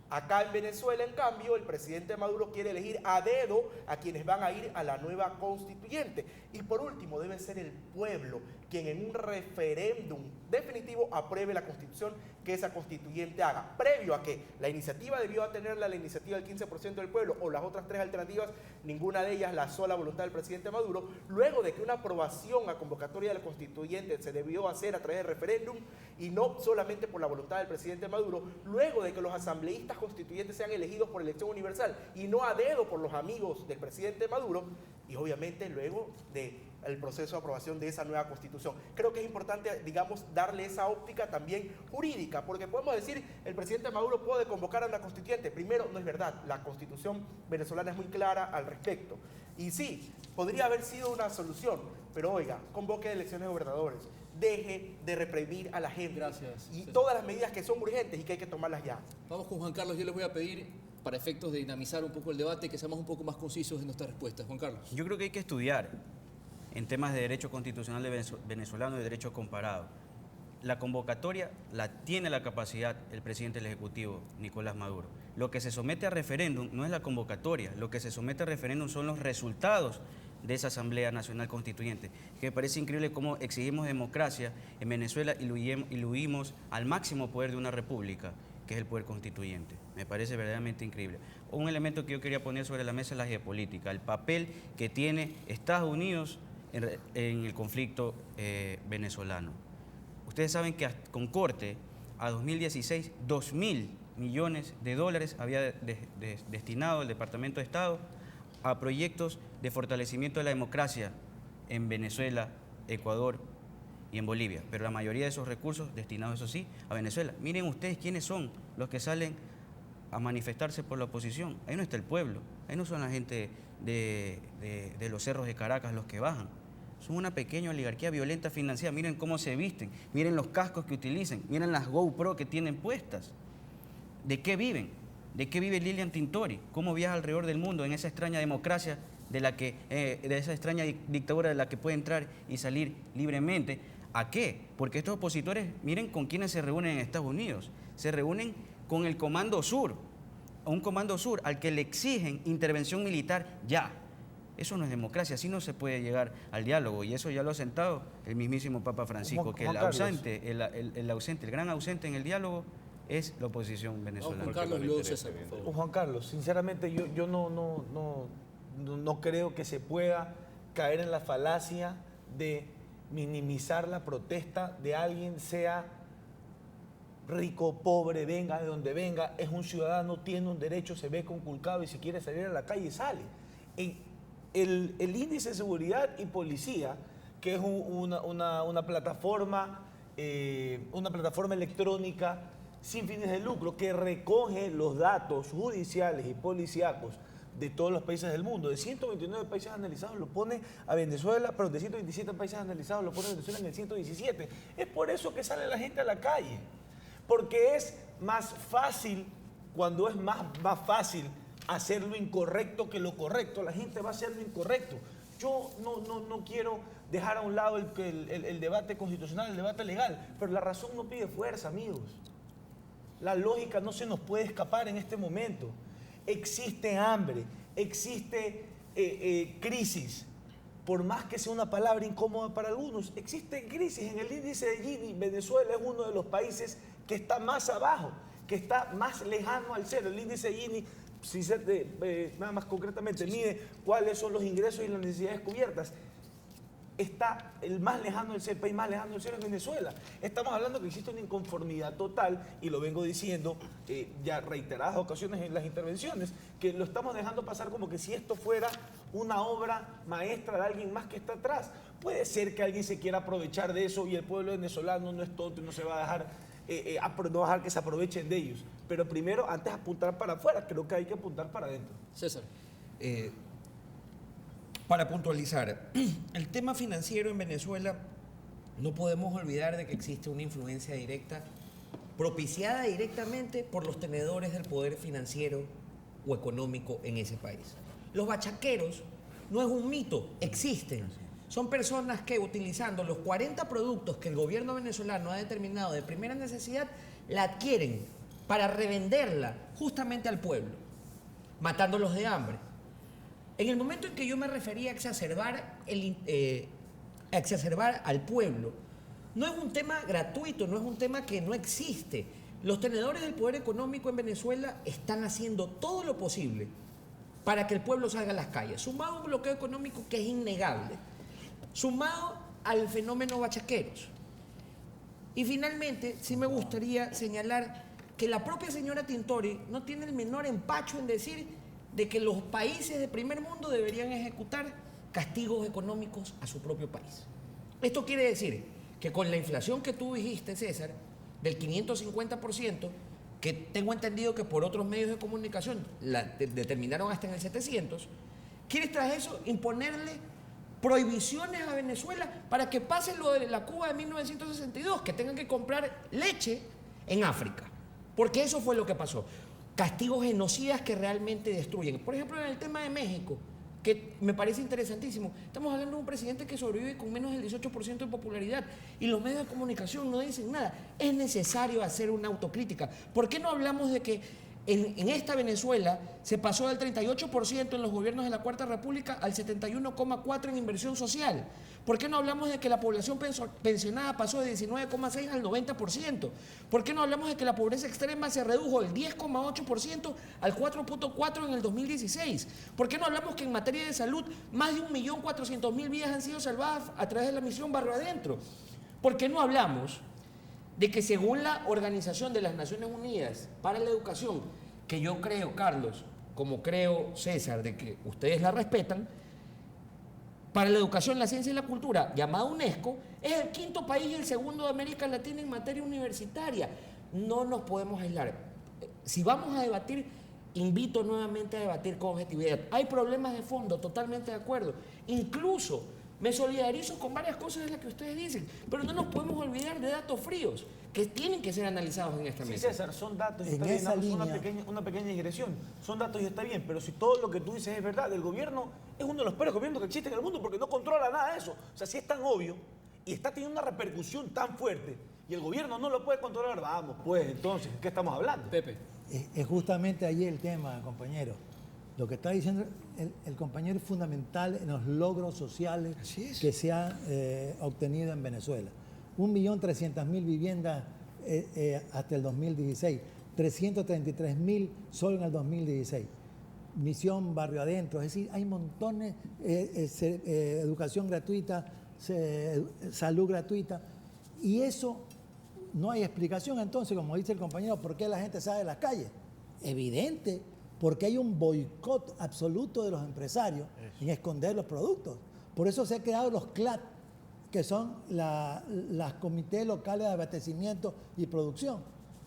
Speaker 6: Acá en Venezuela, en cambio, el presidente Maduro quiere elegir a dedo a quienes van a ir a la nueva constituyente. Y por último, debe ser el pueblo quien en un referéndum definitivo apruebe la constitución que esa constituyente haga. Previo a que la iniciativa debió tener la iniciativa del 15% del pueblo o las otras 3 alternativas, ninguna de ellas la sola voluntad del presidente Maduro. Luego de que una aprobación a convocatoria de la constituyente se debió hacer a través de referéndum y no solamente por la voluntad del presidente Maduro, luego de que los asambleístas debates constituyentes sean elegidos por elección universal y no a dedo por los amigos del presidente Maduro, y obviamente luego del proceso de aprobación de esa nueva constitución. Creo que es importante, digamos, darle esa óptica también jurídica, porque podemos decir, el presidente Maduro puede convocar a una constituyente. Primero, no es verdad, la constitución venezolana es muy clara al respecto. Y sí, podría haber sido una solución, pero oiga, convoque elecciones de gobernadores, deje de reprimir a la gente.
Speaker 1: Gracias,
Speaker 6: y
Speaker 1: César.
Speaker 6: todas las medidas que son urgentes y que hay que tomarlas ya.
Speaker 1: Vamos con Juan Carlos. Yo les voy a pedir, para efectos de dinamizar un poco el debate, que seamos un poco más concisos en nuestras respuestas. Juan Carlos.
Speaker 4: Yo creo que hay que estudiar en temas de derecho constitucional de venezolano y derecho comparado. La convocatoria la tiene la capacidad el presidente del Ejecutivo, Nicolás Maduro. Lo que se somete a referéndum no es la convocatoria, lo que se somete a referéndum son los resultados de esa Asamblea Nacional Constituyente. Que me parece increíble cómo exigimos democracia en Venezuela y lo huimos al máximo poder de una república, que es el poder constituyente. Me parece verdaderamente increíble. Un elemento que yo quería poner sobre la mesa es la geopolítica, el papel que tiene Estados Unidos en el conflicto venezolano. Ustedes saben que con corte a 2016, 2.000 millones de dólares había destinado el Departamento de Estado a proyectos de fortalecimiento de la democracia en Venezuela, Ecuador y en Bolivia. Pero la mayoría de esos recursos destinados, eso sí, a Venezuela. Miren ustedes quiénes son los que salen a manifestarse por la oposición. Ahí no está el pueblo, ahí no son la gente de los cerros de Caracas los que bajan. Son una pequeña oligarquía violenta financiera. Miren cómo se visten, miren los cascos que utilizan, miren las GoPro que tienen puestas. ¿De qué viven? ¿De qué vive Lilian Tintori? ¿Cómo viaja alrededor del mundo en esa extraña democracia de esa extraña dictadura de la que puede entrar y salir libremente? ¿A qué? Porque estos opositores, miren con quiénes se reúnen en Estados Unidos. Se reúnen con el Comando Sur, un Comando Sur al que le exigen intervención militar ya. Eso no es democracia, así no se puede llegar al diálogo, y eso ya lo ha sentado el mismísimo Papa Francisco, que el gran ausente en el diálogo es la oposición venezolana.
Speaker 1: Juan Carlos, luego César, por favor.
Speaker 3: Juan Carlos, sinceramente yo no creo que se pueda caer en la falacia de minimizar la protesta de alguien, sea rico, pobre, venga de donde venga, es un ciudadano, tiene un derecho, se ve conculcado y si quiere salir a la calle, sale. El índice de seguridad y policía, que es una plataforma electrónica sin fines de lucro que recoge los datos judiciales y policíacos de todos los países del mundo. De 129 países analizados lo pone a Venezuela, pero de 127 países analizados lo pone a Venezuela en el 117. Es por eso que sale la gente a la calle, porque es más fácil, cuando es más fácil hacer lo incorrecto que lo correcto, la gente va a hacer lo incorrecto. Yo no quiero dejar a un lado el debate constitucional, el debate legal, pero la razón no pide fuerza, amigos. La lógica no se nos puede escapar en este momento. Existe hambre, existe crisis. Por más que sea una palabra incómoda para algunos, existe crisis. En el índice de Gini, Venezuela es uno de los países que está más abajo, que está más lejano al cero. El índice de Gini, nada más concretamente, mide cuáles son los ingresos y las necesidades cubiertas. Está el más lejano del cielo, el país más lejano del cielo es Venezuela. Estamos hablando que existe una inconformidad total, y lo vengo diciendo ya reiteradas ocasiones en las intervenciones, que lo estamos dejando pasar como que si esto fuera una obra maestra de alguien más que está atrás. Puede ser que alguien se quiera aprovechar de eso, y el pueblo venezolano no es tonto y no se va a dejar, no va a dejar que se aprovechen de ellos. Pero primero, antes de apuntar para afuera, creo que hay que apuntar para adentro.
Speaker 1: César.
Speaker 9: Para puntualizar, el tema financiero en Venezuela, no podemos olvidar de que existe una influencia directa, propiciada directamente por los tenedores del poder financiero o económico en ese país. Los bachaqueros no es un mito, existen. Son personas que, utilizando los 40 productos que el gobierno venezolano ha determinado de primera necesidad, la adquieren para revenderla justamente al pueblo, matándolos de hambre. En el momento en que yo me refería a exacerbar al pueblo, no es un tema gratuito, no es un tema que no existe. Los tenedores del poder económico en Venezuela están haciendo todo lo posible para que el pueblo salga a las calles, sumado a un bloqueo económico que es innegable, sumado al fenómeno bachaqueros. Y finalmente, sí me gustaría señalar que la propia señora Tintori no tiene el menor empacho en decir de que los países de primer mundo deberían ejecutar castigos económicos a su propio país. Esto quiere decir que con la inflación que tú dijiste, César, del 550%, que tengo entendido que por otros medios de comunicación la determinaron hasta en el 700, quieres tras eso imponerle prohibiciones a Venezuela para que pase lo de la Cuba de 1962, que tengan que comprar leche en África, porque eso fue lo que pasó. Castigos genocidas que realmente destruyen. Por ejemplo, en el tema de México, que me parece interesantísimo, estamos hablando de un presidente que sobrevive con menos del 18% de popularidad y los medios de comunicación no dicen nada. Es necesario hacer una autocrítica. ¿Por qué no hablamos de que en esta Venezuela se pasó del 38% en los gobiernos de la Cuarta República al 71,4% en inversión social? ¿Por qué no hablamos de que la población pensionada pasó de 19,6% al 90%? ¿Por qué no hablamos de que la pobreza extrema se redujo del 10,8% al 4,4% en el 2016? ¿Por qué no hablamos que en materia de salud más de 1.400.000 vidas han sido salvadas a través de la misión Barrio Adentro? ¿Por qué no hablamos de que según la Organización de las Naciones Unidas para la Educación, que yo creo, Carlos, como creo, César, de que ustedes la respetan, para la educación, la ciencia y la cultura, llamada UNESCO, es el quinto país y el segundo de América Latina en materia universitaria? No nos podemos aislar. Si vamos a debatir, invito nuevamente a debatir con objetividad. Hay problemas de fondo, totalmente de acuerdo. Incluso me solidarizo con varias cosas de las que ustedes dicen, pero no nos podemos olvidar de datos fríos que tienen que ser analizados en esta mesa.
Speaker 3: Sí, César, son datos y
Speaker 7: En
Speaker 3: está bien,
Speaker 7: esa
Speaker 3: damos
Speaker 7: línea-
Speaker 3: una pequeña digresión. Son datos y está bien, pero si todo lo que tú dices es verdad, el gobierno es uno de los peores gobiernos que existen en el mundo porque no controla nada de eso. O sea, si es tan obvio y está teniendo una repercusión tan fuerte y el gobierno no lo puede controlar, vamos, pues entonces, ¿qué estamos hablando?
Speaker 1: Pepe.
Speaker 7: Es justamente ahí el tema, compañero. Lo que está diciendo el compañero es fundamental en los logros sociales
Speaker 9: Así es.
Speaker 7: que se han obtenido en Venezuela. 1.300.000 viviendas hasta el 2016, 333.000 solo en el 2016. Misión Barrio Adentro, es decir, hay montones, educación gratuita, salud gratuita, y eso no hay explicación entonces, como dice el compañero, por qué la gente sale de las calles. Evidente, porque hay un boicot absoluto de los empresarios en esconder los productos. Por eso se han creado los CLAT, que son las comités locales de abastecimiento y producción.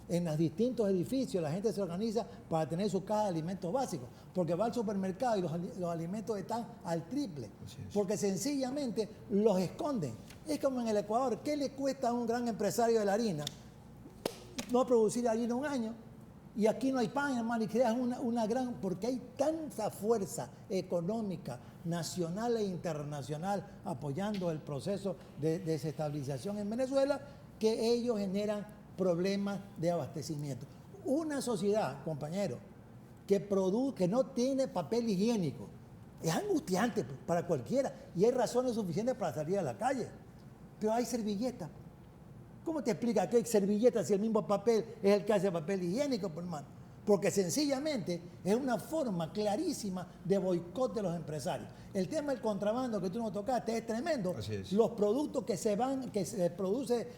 Speaker 7: En los distintos edificios la gente se organiza para tener su caja de alimentos básicos, porque va al supermercado y los alimentos están al triple, porque sencillamente los esconden. Es como en el Ecuador, ¿qué le cuesta a un gran empresario de la harina no producir harina un año? Y aquí no hay pan, hermano, y creas una gran... Porque hay tanta fuerza económica, nacional e internacional, apoyando el proceso de desestabilización en Venezuela, que ellos generan problemas de abastecimiento. Una sociedad, compañero, que no tiene papel higiénico, es angustiante para cualquiera, y hay razones suficientes para salir a la calle. Pero hay servilletas. ¿Cómo te explica que hay servilletas si el mismo papel es el que hace papel higiénico, por hermano? Porque sencillamente es una forma clarísima de boicot de los empresarios. El tema del contrabando que tú nos tocaste es tremendo.
Speaker 9: Así es.
Speaker 7: Los productos que se produce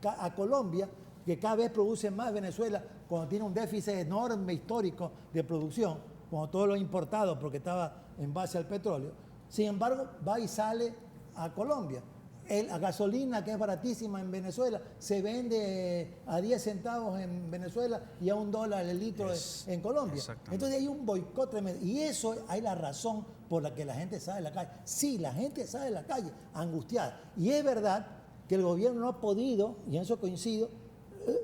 Speaker 7: a Colombia, que cada vez produce más Venezuela, cuando tiene un déficit enorme histórico de producción, cuando todo lo importado porque estaba en base al petróleo. Sin embargo, va y sale a Colombia. La gasolina, que es baratísima en Venezuela, se vende a 10 centavos en Venezuela y a $1 el litro en Colombia. Entonces hay un boicot tremendo. Y eso hay la razón por la que la gente sale de la calle. Sí, la gente sale de la calle angustiada. Y es verdad que el gobierno no ha podido, y en eso coincido,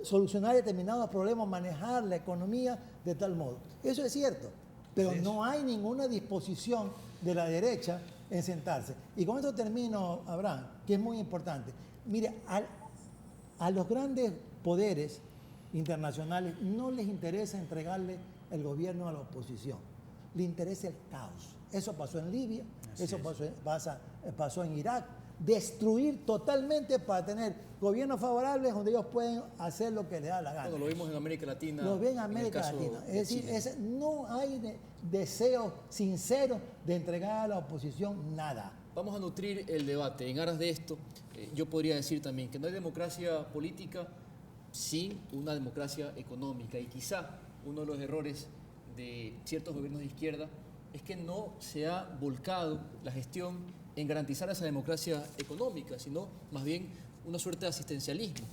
Speaker 7: solucionar determinados problemas, manejar la economía de tal modo. Eso es cierto. Pero no hay ninguna disposición de la derecha en sentarse. Y con esto termino, Abraham, que es muy importante. Mire, a los grandes poderes internacionales no les interesa entregarle el gobierno a la oposición. Le interesa el caos. Eso pasó en Libia, pasó en Irak. Destruir totalmente para tener gobiernos favorables donde ellos pueden hacer lo que les da la gana.
Speaker 1: Bueno, lo vimos en América Latina.
Speaker 7: Lo ven en América Latina. Es decir, no hay deseo sincero de entregar a la oposición nada.
Speaker 1: Vamos a nutrir el debate. En aras de esto, yo podría decir también que no hay democracia política sin una democracia económica. Y quizá uno de los errores de ciertos gobiernos de izquierda es que no se ha volcado la gestión en garantizar esa democracia económica, sino más bien una suerte de asistencialismo.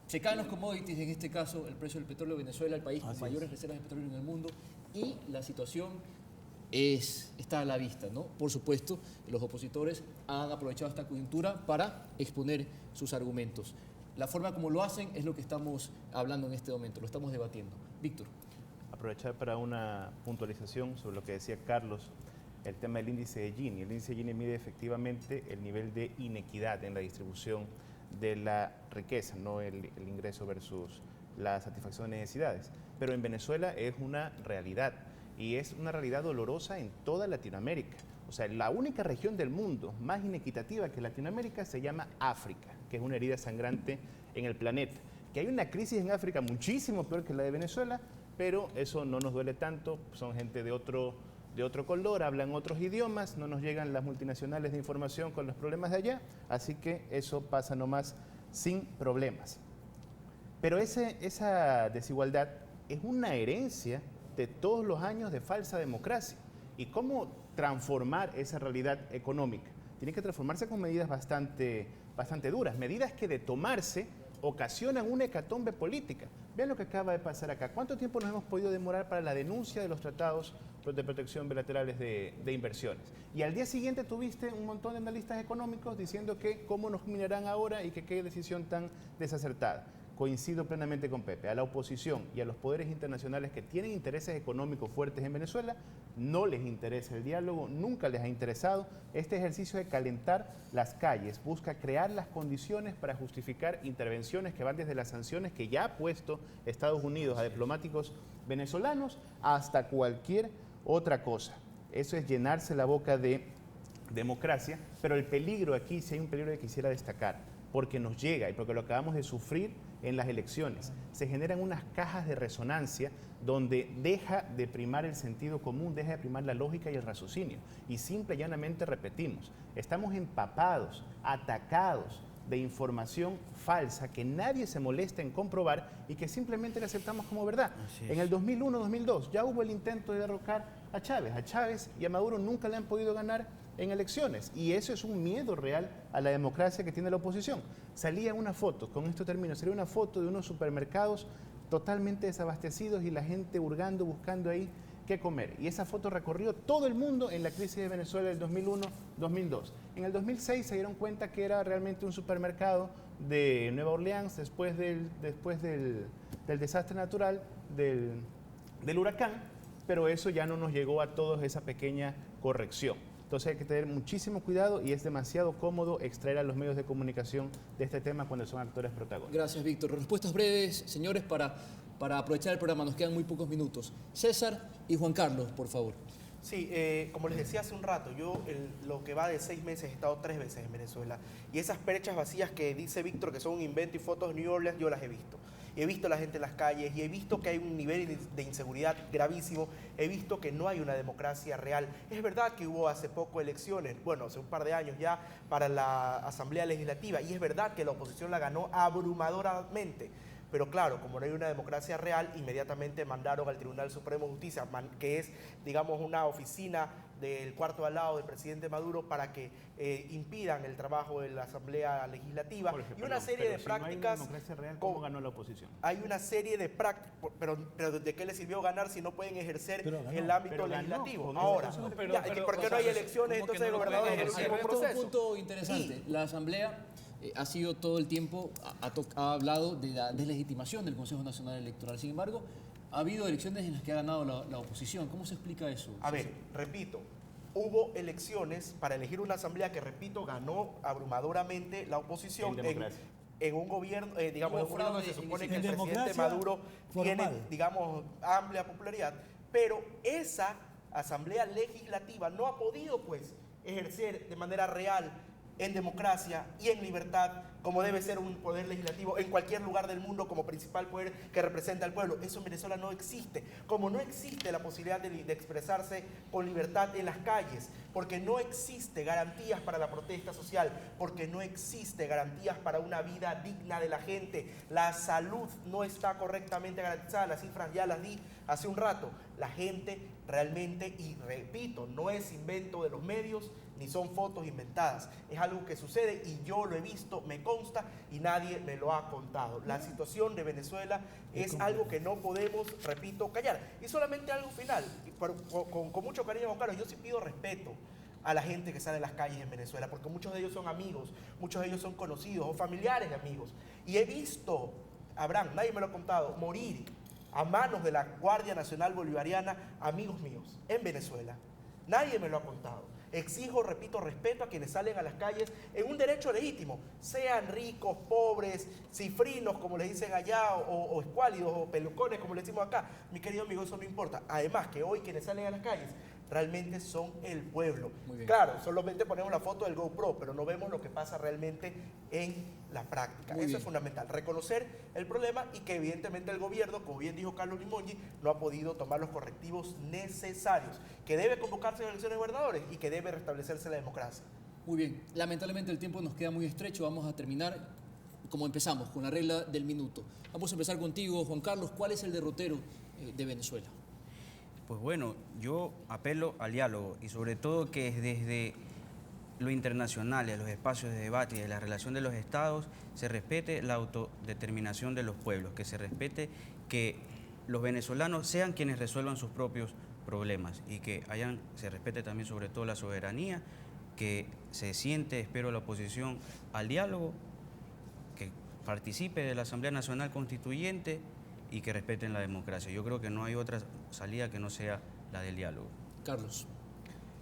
Speaker 1: Se caen los commodities, en este caso el precio del petróleo de Venezuela, el país con mayores reservas de petróleo en el mundo, y la situación está a la vista, ¿no? Por supuesto, los opositores han aprovechado esta coyuntura para exponer sus argumentos. La forma como lo hacen es lo que estamos hablando en este momento, lo estamos debatiendo. Víctor.
Speaker 5: Aprovechar para una puntualización sobre lo que decía Carlos, el tema del índice de Gini. El índice de Gini mide efectivamente el nivel de inequidad en la distribución de la riqueza, no el ingreso versus la satisfacción de necesidades. Pero en Venezuela es una realidad, y es una realidad dolorosa en toda Latinoamérica. O sea, la única región del mundo más inequitativa que Latinoamérica se llama África, que es una herida sangrante en el planeta. Que hay una crisis en África muchísimo peor que la de Venezuela, pero eso no nos duele tanto, son gente de otro color, hablan otros idiomas, no nos llegan las multinacionales de información con los problemas de allá, así que eso pasa nomás sin problemas. Pero esa desigualdad es una herencia de todos los años de falsa democracia. ¿Y cómo transformar esa realidad económica? Tiene que transformarse con medidas bastante duras, medidas que de tomarse ocasionan una hecatombe política. Vean lo que acaba de pasar acá. ¿Cuánto tiempo nos hemos podido demorar para la denuncia de los tratados de protección bilaterales de inversiones? Y al día siguiente tuviste un montón de analistas económicos diciendo que cómo nos minarán ahora y que qué decisión tan desacertada. Coincido plenamente con Pepe. A la oposición y a los poderes internacionales que tienen intereses económicos fuertes en Venezuela, no les interesa el diálogo, nunca les ha interesado. Este ejercicio de calentar las calles busca crear las condiciones para justificar intervenciones que van desde las sanciones que ya ha puesto Estados Unidos a diplomáticos venezolanos hasta cualquier otra cosa. Eso es llenarse la boca de democracia, pero el peligro aquí, si hay un peligro que quisiera destacar, porque nos llega y porque lo acabamos de sufrir en las elecciones. Se generan unas cajas de resonancia donde deja de primar el sentido común, deja de primar la lógica y el raciocinio. Y simple y llanamente repetimos, estamos empapados, atacados de información falsa que nadie se molesta en comprobar y que simplemente la aceptamos como verdad. En el 2001-2002 ya hubo el intento de derrocar a Chávez. A Chávez y a Maduro nunca le han podido ganar en elecciones, y eso es un miedo real a la democracia que tiene la oposición. Salía una foto, con esto termino, salía una foto de unos supermercados totalmente desabastecidos y la gente hurgando, buscando ahí qué comer. Y esa foto recorrió todo el mundo en la crisis de Venezuela del 2001-2002. En el 2006 se dieron cuenta que era realmente un supermercado de Nueva Orleans después del desastre natural del huracán, pero eso ya no nos llegó a todos esa pequeña corrección. Entonces hay que tener muchísimo cuidado y es demasiado cómodo extraer a los medios de comunicación de este tema cuando son actores protagónicos.
Speaker 1: Gracias, Víctor. Respuestas breves, señores, para aprovechar el programa. Nos quedan muy pocos minutos. César y Juan Carlos, por favor.
Speaker 6: Sí, como les decía hace un rato, yo lo que va de 6 meses he estado 3 veces en Venezuela y esas perchas vacías que dice Víctor que son un invento y fotos de New Orleans, yo las he visto. He visto a la gente en las calles y he visto que hay un nivel de inseguridad gravísimo, he visto que no hay una democracia real. Es verdad que hubo hace poco elecciones, bueno, hace un par de años ya, para la Asamblea Legislativa, y es verdad que la oposición la ganó abrumadoramente. Pero claro, como no hay una democracia real, inmediatamente mandaron al Tribunal Supremo de Justicia, que es, digamos, una oficina del cuarto al lado del presidente Maduro, para que impidan el trabajo de la Asamblea Legislativa.
Speaker 5: Jorge,
Speaker 6: y una serie de prácticas...
Speaker 5: No hay democracia real, ¿cómo ganó la oposición?
Speaker 6: Hay una serie de prácticas, pero ¿de qué le sirvió ganar si no pueden ejercer el ámbito legislativo? Ahora, ¿por qué no hay elecciones? Entonces el gobernador es el último proceso.
Speaker 1: Es un punto interesante. La Asamblea ha sido todo el tiempo, ha hablado de la deslegitimación del Consejo Nacional Electoral. Sin embargo, ha habido elecciones en las que ha ganado la oposición. ¿Cómo se explica eso?
Speaker 6: A ver, repito, hubo elecciones para elegir una asamblea que, repito, ganó abrumadoramente la oposición en un gobierno, digamos, en un gobierno donde se supone que el presidente Maduro tiene, digamos, amplia popularidad, pero esa asamblea legislativa no ha podido, pues, ejercer de manera real, en democracia y en libertad, como debe ser un poder legislativo en cualquier lugar del mundo como principal poder que representa al pueblo. Eso en Venezuela no existe. Como no existe la posibilidad de expresarse con libertad en las calles, porque no existe garantías para la protesta social, porque no existe garantías para una vida digna de la gente. La salud no está correctamente garantizada, las cifras ya las di hace un rato. La gente realmente, y repito, no es invento de los medios, ni son fotos inventadas. Es algo que sucede y yo lo he visto, me consta y nadie me lo ha contado. La situación de Venezuela es algo que no podemos, repito, callar. Y solamente algo final, con mucho cariño, Juan Carlos, yo sí pido respeto a la gente que sale a las calles en Venezuela, porque muchos de ellos son amigos, muchos de ellos son conocidos o familiares de amigos. Y he visto, Abraham, nadie me lo ha contado, morir a manos de la Guardia Nacional Bolivariana, amigos míos, en Venezuela. Nadie me lo ha contado. Exijo, repito, respeto a quienes salen a las calles en un derecho legítimo, sean ricos, pobres, cifrinos, como les dicen allá, o escuálidos, o pelucones, como le decimos acá. Mi querido amigo, eso no importa. Además, que hoy quienes salen a las calles realmente son el pueblo. Claro, solamente ponemos la foto del GoPro, pero no vemos lo que pasa realmente en la práctica. Eso es fundamental, reconocer el problema y que evidentemente el gobierno, como bien dijo Carlos Limongi, no ha podido tomar los correctivos necesarios, que debe convocarse en elecciones de gobernadores y que debe restablecerse la democracia.
Speaker 1: Muy bien, lamentablemente el tiempo nos queda muy estrecho, vamos a terminar como empezamos, con la regla del minuto. Vamos a empezar contigo, Juan Carlos, ¿cuál es el derrotero de Venezuela?
Speaker 4: Pues bueno, yo apelo al diálogo y sobre todo que desde lo internacional, de los espacios de debate y de la relación de los estados, se respete la autodeterminación de los pueblos, que se respete que los venezolanos sean quienes resuelvan sus propios problemas y que se respete también sobre todo la soberanía, que se siente, espero, la oposición al diálogo, que participe de la Asamblea Nacional Constituyente y que respeten la democracia. Yo creo que no hay otra salida que no sea la del diálogo.
Speaker 1: Carlos.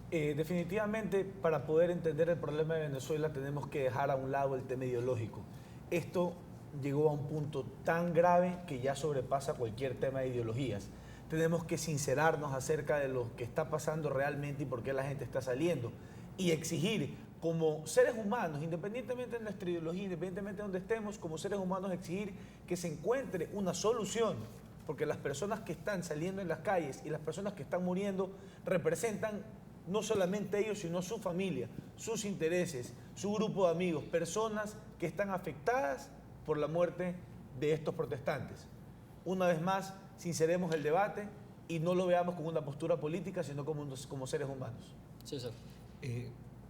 Speaker 3: Definitivamente, para poder entender el problema de Venezuela tenemos que dejar a un lado el tema ideológico. Esto llegó a un punto tan grave que ya sobrepasa cualquier tema de ideologías. Tenemos que sincerarnos acerca de lo que está pasando realmente y por qué la gente está saliendo. Y exigir, como seres humanos, independientemente de nuestra ideología, independientemente de donde estemos, como seres humanos, exigir que se encuentre una solución. Porque las personas que están saliendo en las calles y las personas que están muriendo representan no solamente ellos, sino su familia, sus intereses, su grupo de amigos, personas que están afectadas por la muerte de estos protestantes. Una vez más, sinceremos el debate y no lo veamos como una postura política, sino como seres humanos.
Speaker 1: César.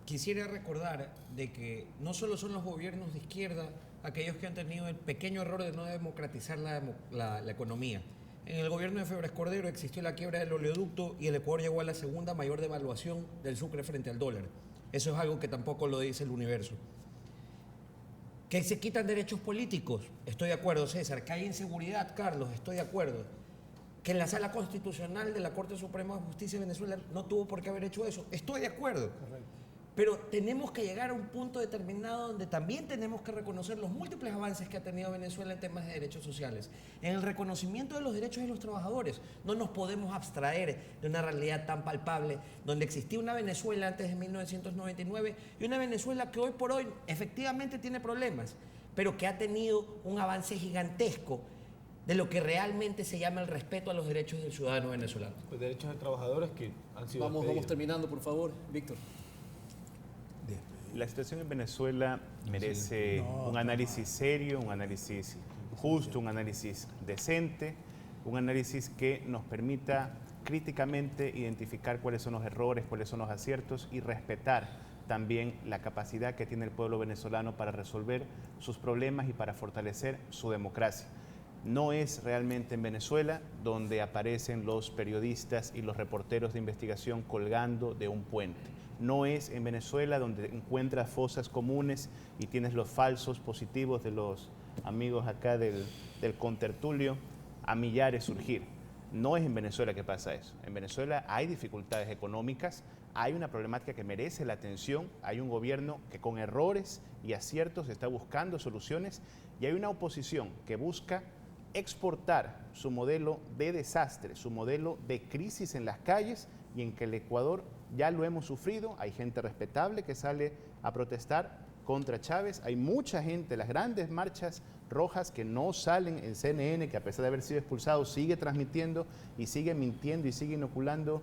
Speaker 9: Quisiera recordar de que no solo son los gobiernos de izquierda aquellos que han tenido el pequeño error de no democratizar la economía. En el gobierno de Febres Cordero existió la quiebra del oleoducto y el Ecuador llegó a la segunda mayor devaluación del sucre frente al dólar. Eso es algo que tampoco lo dice el universo. Que se quitan derechos políticos, estoy de acuerdo, César. Que hay inseguridad, Carlos, estoy de acuerdo. Que la Sala Constitucional de la Corte Suprema de Justicia de Venezuela no tuvo por qué haber hecho eso, estoy de acuerdo. Correcto. Pero tenemos que llegar a un punto determinado donde también tenemos que reconocer los múltiples avances que ha tenido Venezuela en temas de derechos sociales. En el reconocimiento de los derechos de los trabajadores, no nos podemos abstraer de una realidad tan palpable, donde existía una Venezuela antes de 1999 y una Venezuela que hoy por hoy efectivamente tiene problemas, pero que ha tenido un avance gigantesco de lo que realmente se llama el respeto a los derechos del ciudadano venezolano.
Speaker 3: Los derechos de trabajadores que han sido
Speaker 1: Vamos terminando, por favor. Víctor.
Speaker 5: La situación en Venezuela merece un análisis serio, un análisis justo, un análisis decente, un análisis que nos permita críticamente identificar cuáles son los errores, cuáles son los aciertos y respetar también la capacidad que tiene el pueblo venezolano para resolver sus problemas y para fortalecer su democracia. No es realmente en Venezuela donde aparecen los periodistas y los reporteros de investigación colgando de un puente. No es en Venezuela donde encuentras fosas comunes y tienes los falsos positivos de los amigos acá del contertulio a millares surgir. No es en Venezuela que pasa eso. En Venezuela hay dificultades económicas, hay una problemática que merece la atención, hay un gobierno que con errores y aciertos está buscando soluciones y hay una oposición que busca exportar su modelo de desastre, su modelo de crisis en las calles y en que el Ecuador ya lo hemos sufrido. Hay gente respetable que sale a protestar, contra Chávez. Hay mucha gente, las grandes marchas rojas que no salen en CNN, que a pesar de haber sido expulsado sigue transmitiendo y sigue mintiendo y sigue inoculando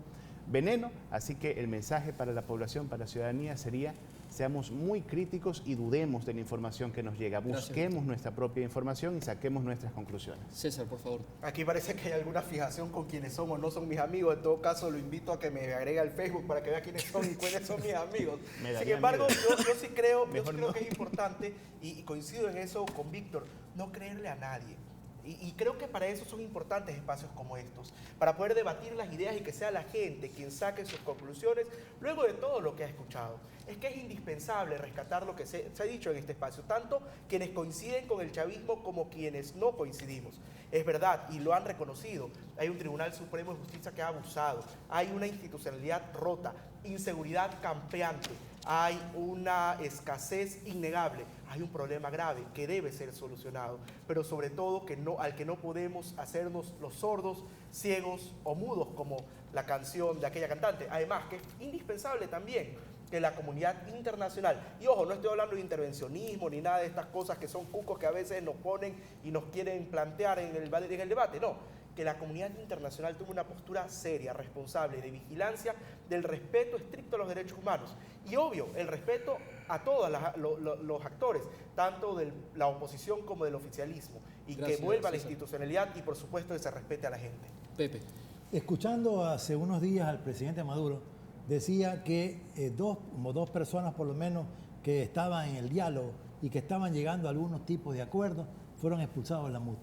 Speaker 5: veneno. Así que el mensaje para la población, para la ciudadanía sería: seamos muy críticos y dudemos de la información que nos llega. Busquemos nuestra propia información y saquemos nuestras conclusiones.
Speaker 1: César, por favor.
Speaker 6: Aquí parece que hay alguna fijación con quienes son o no son mis amigos. En todo caso, lo invito a que me agregue al Facebook para que vea quiénes son y cuáles son mis amigos. Sin embargo, yo sí creo que es importante, y coincido en eso con Víctor, no creerle a nadie. Y creo que para eso son importantes espacios como estos, para poder debatir las ideas y que sea la gente quien saque sus conclusiones luego de todo lo que ha escuchado. Es que es indispensable rescatar lo que se ha dicho en este espacio, tanto quienes coinciden con el chavismo como quienes no coincidimos. Es verdad, y lo han reconocido, hay un Tribunal Supremo de Justicia que ha abusado, hay una institucionalidad rota, inseguridad campeante, hay una escasez innegable, hay un problema grave que debe ser solucionado, pero sobre todo al que no podemos hacernos los sordos, ciegos o mudos, como la canción de aquella cantante. Además, que es indispensable también que la comunidad internacional, y ojo, no estoy hablando de intervencionismo ni nada de estas cosas que son cucos que a veces nos ponen y nos quieren plantear en el debate, no, que la comunidad internacional tome una postura seria, responsable, de vigilancia, del respeto estricto a los derechos humanos. Y obvio, el respeto a todos los actores, tanto de la oposición como del oficialismo, y
Speaker 1: Gracias,
Speaker 6: que vuelva a la
Speaker 1: César.
Speaker 6: institucionalidad y por supuesto que se respete a la gente.
Speaker 1: Pepe.
Speaker 7: Escuchando hace unos días al presidente Maduro, decía que dos personas por lo menos que estaban en el diálogo y que estaban llegando a algunos tipos de acuerdos fueron expulsados de la MUD.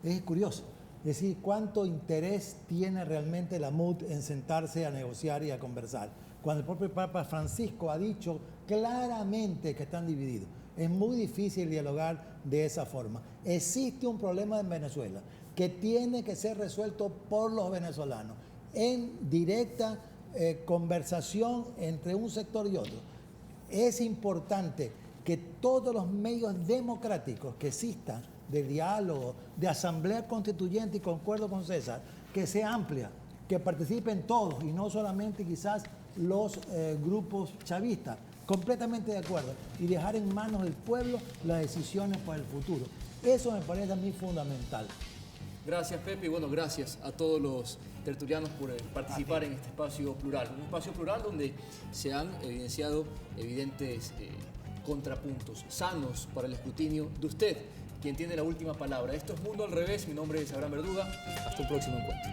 Speaker 7: Es curioso. Es decir, cuánto interés tiene realmente la MUD en sentarse a negociar y a conversar, cuando el propio Papa Francisco ha dicho claramente que están divididos. Es muy difícil dialogar de esa forma. Existe un problema en Venezuela que tiene que ser resuelto por los venezolanos en directa conversación entre un sector y otro. Es importante que todos los medios democráticos que existan de diálogo, de asamblea constituyente, y concuerdo con César, que sea amplia, que participen todos y no solamente quizás los grupos chavistas, completamente de acuerdo, y dejar en manos del pueblo las decisiones para el futuro. Eso me parece a mí fundamental.
Speaker 1: Gracias, Pepe, y bueno, gracias a todos los tertulianos por participar en este espacio plural. Un espacio plural donde se han evidenciado evidentes contrapuntos, sanos para el escrutinio de usted, quien tiene la última palabra. Esto es Mundo al Revés, mi nombre es Abraham Verduga, hasta un próximo encuentro.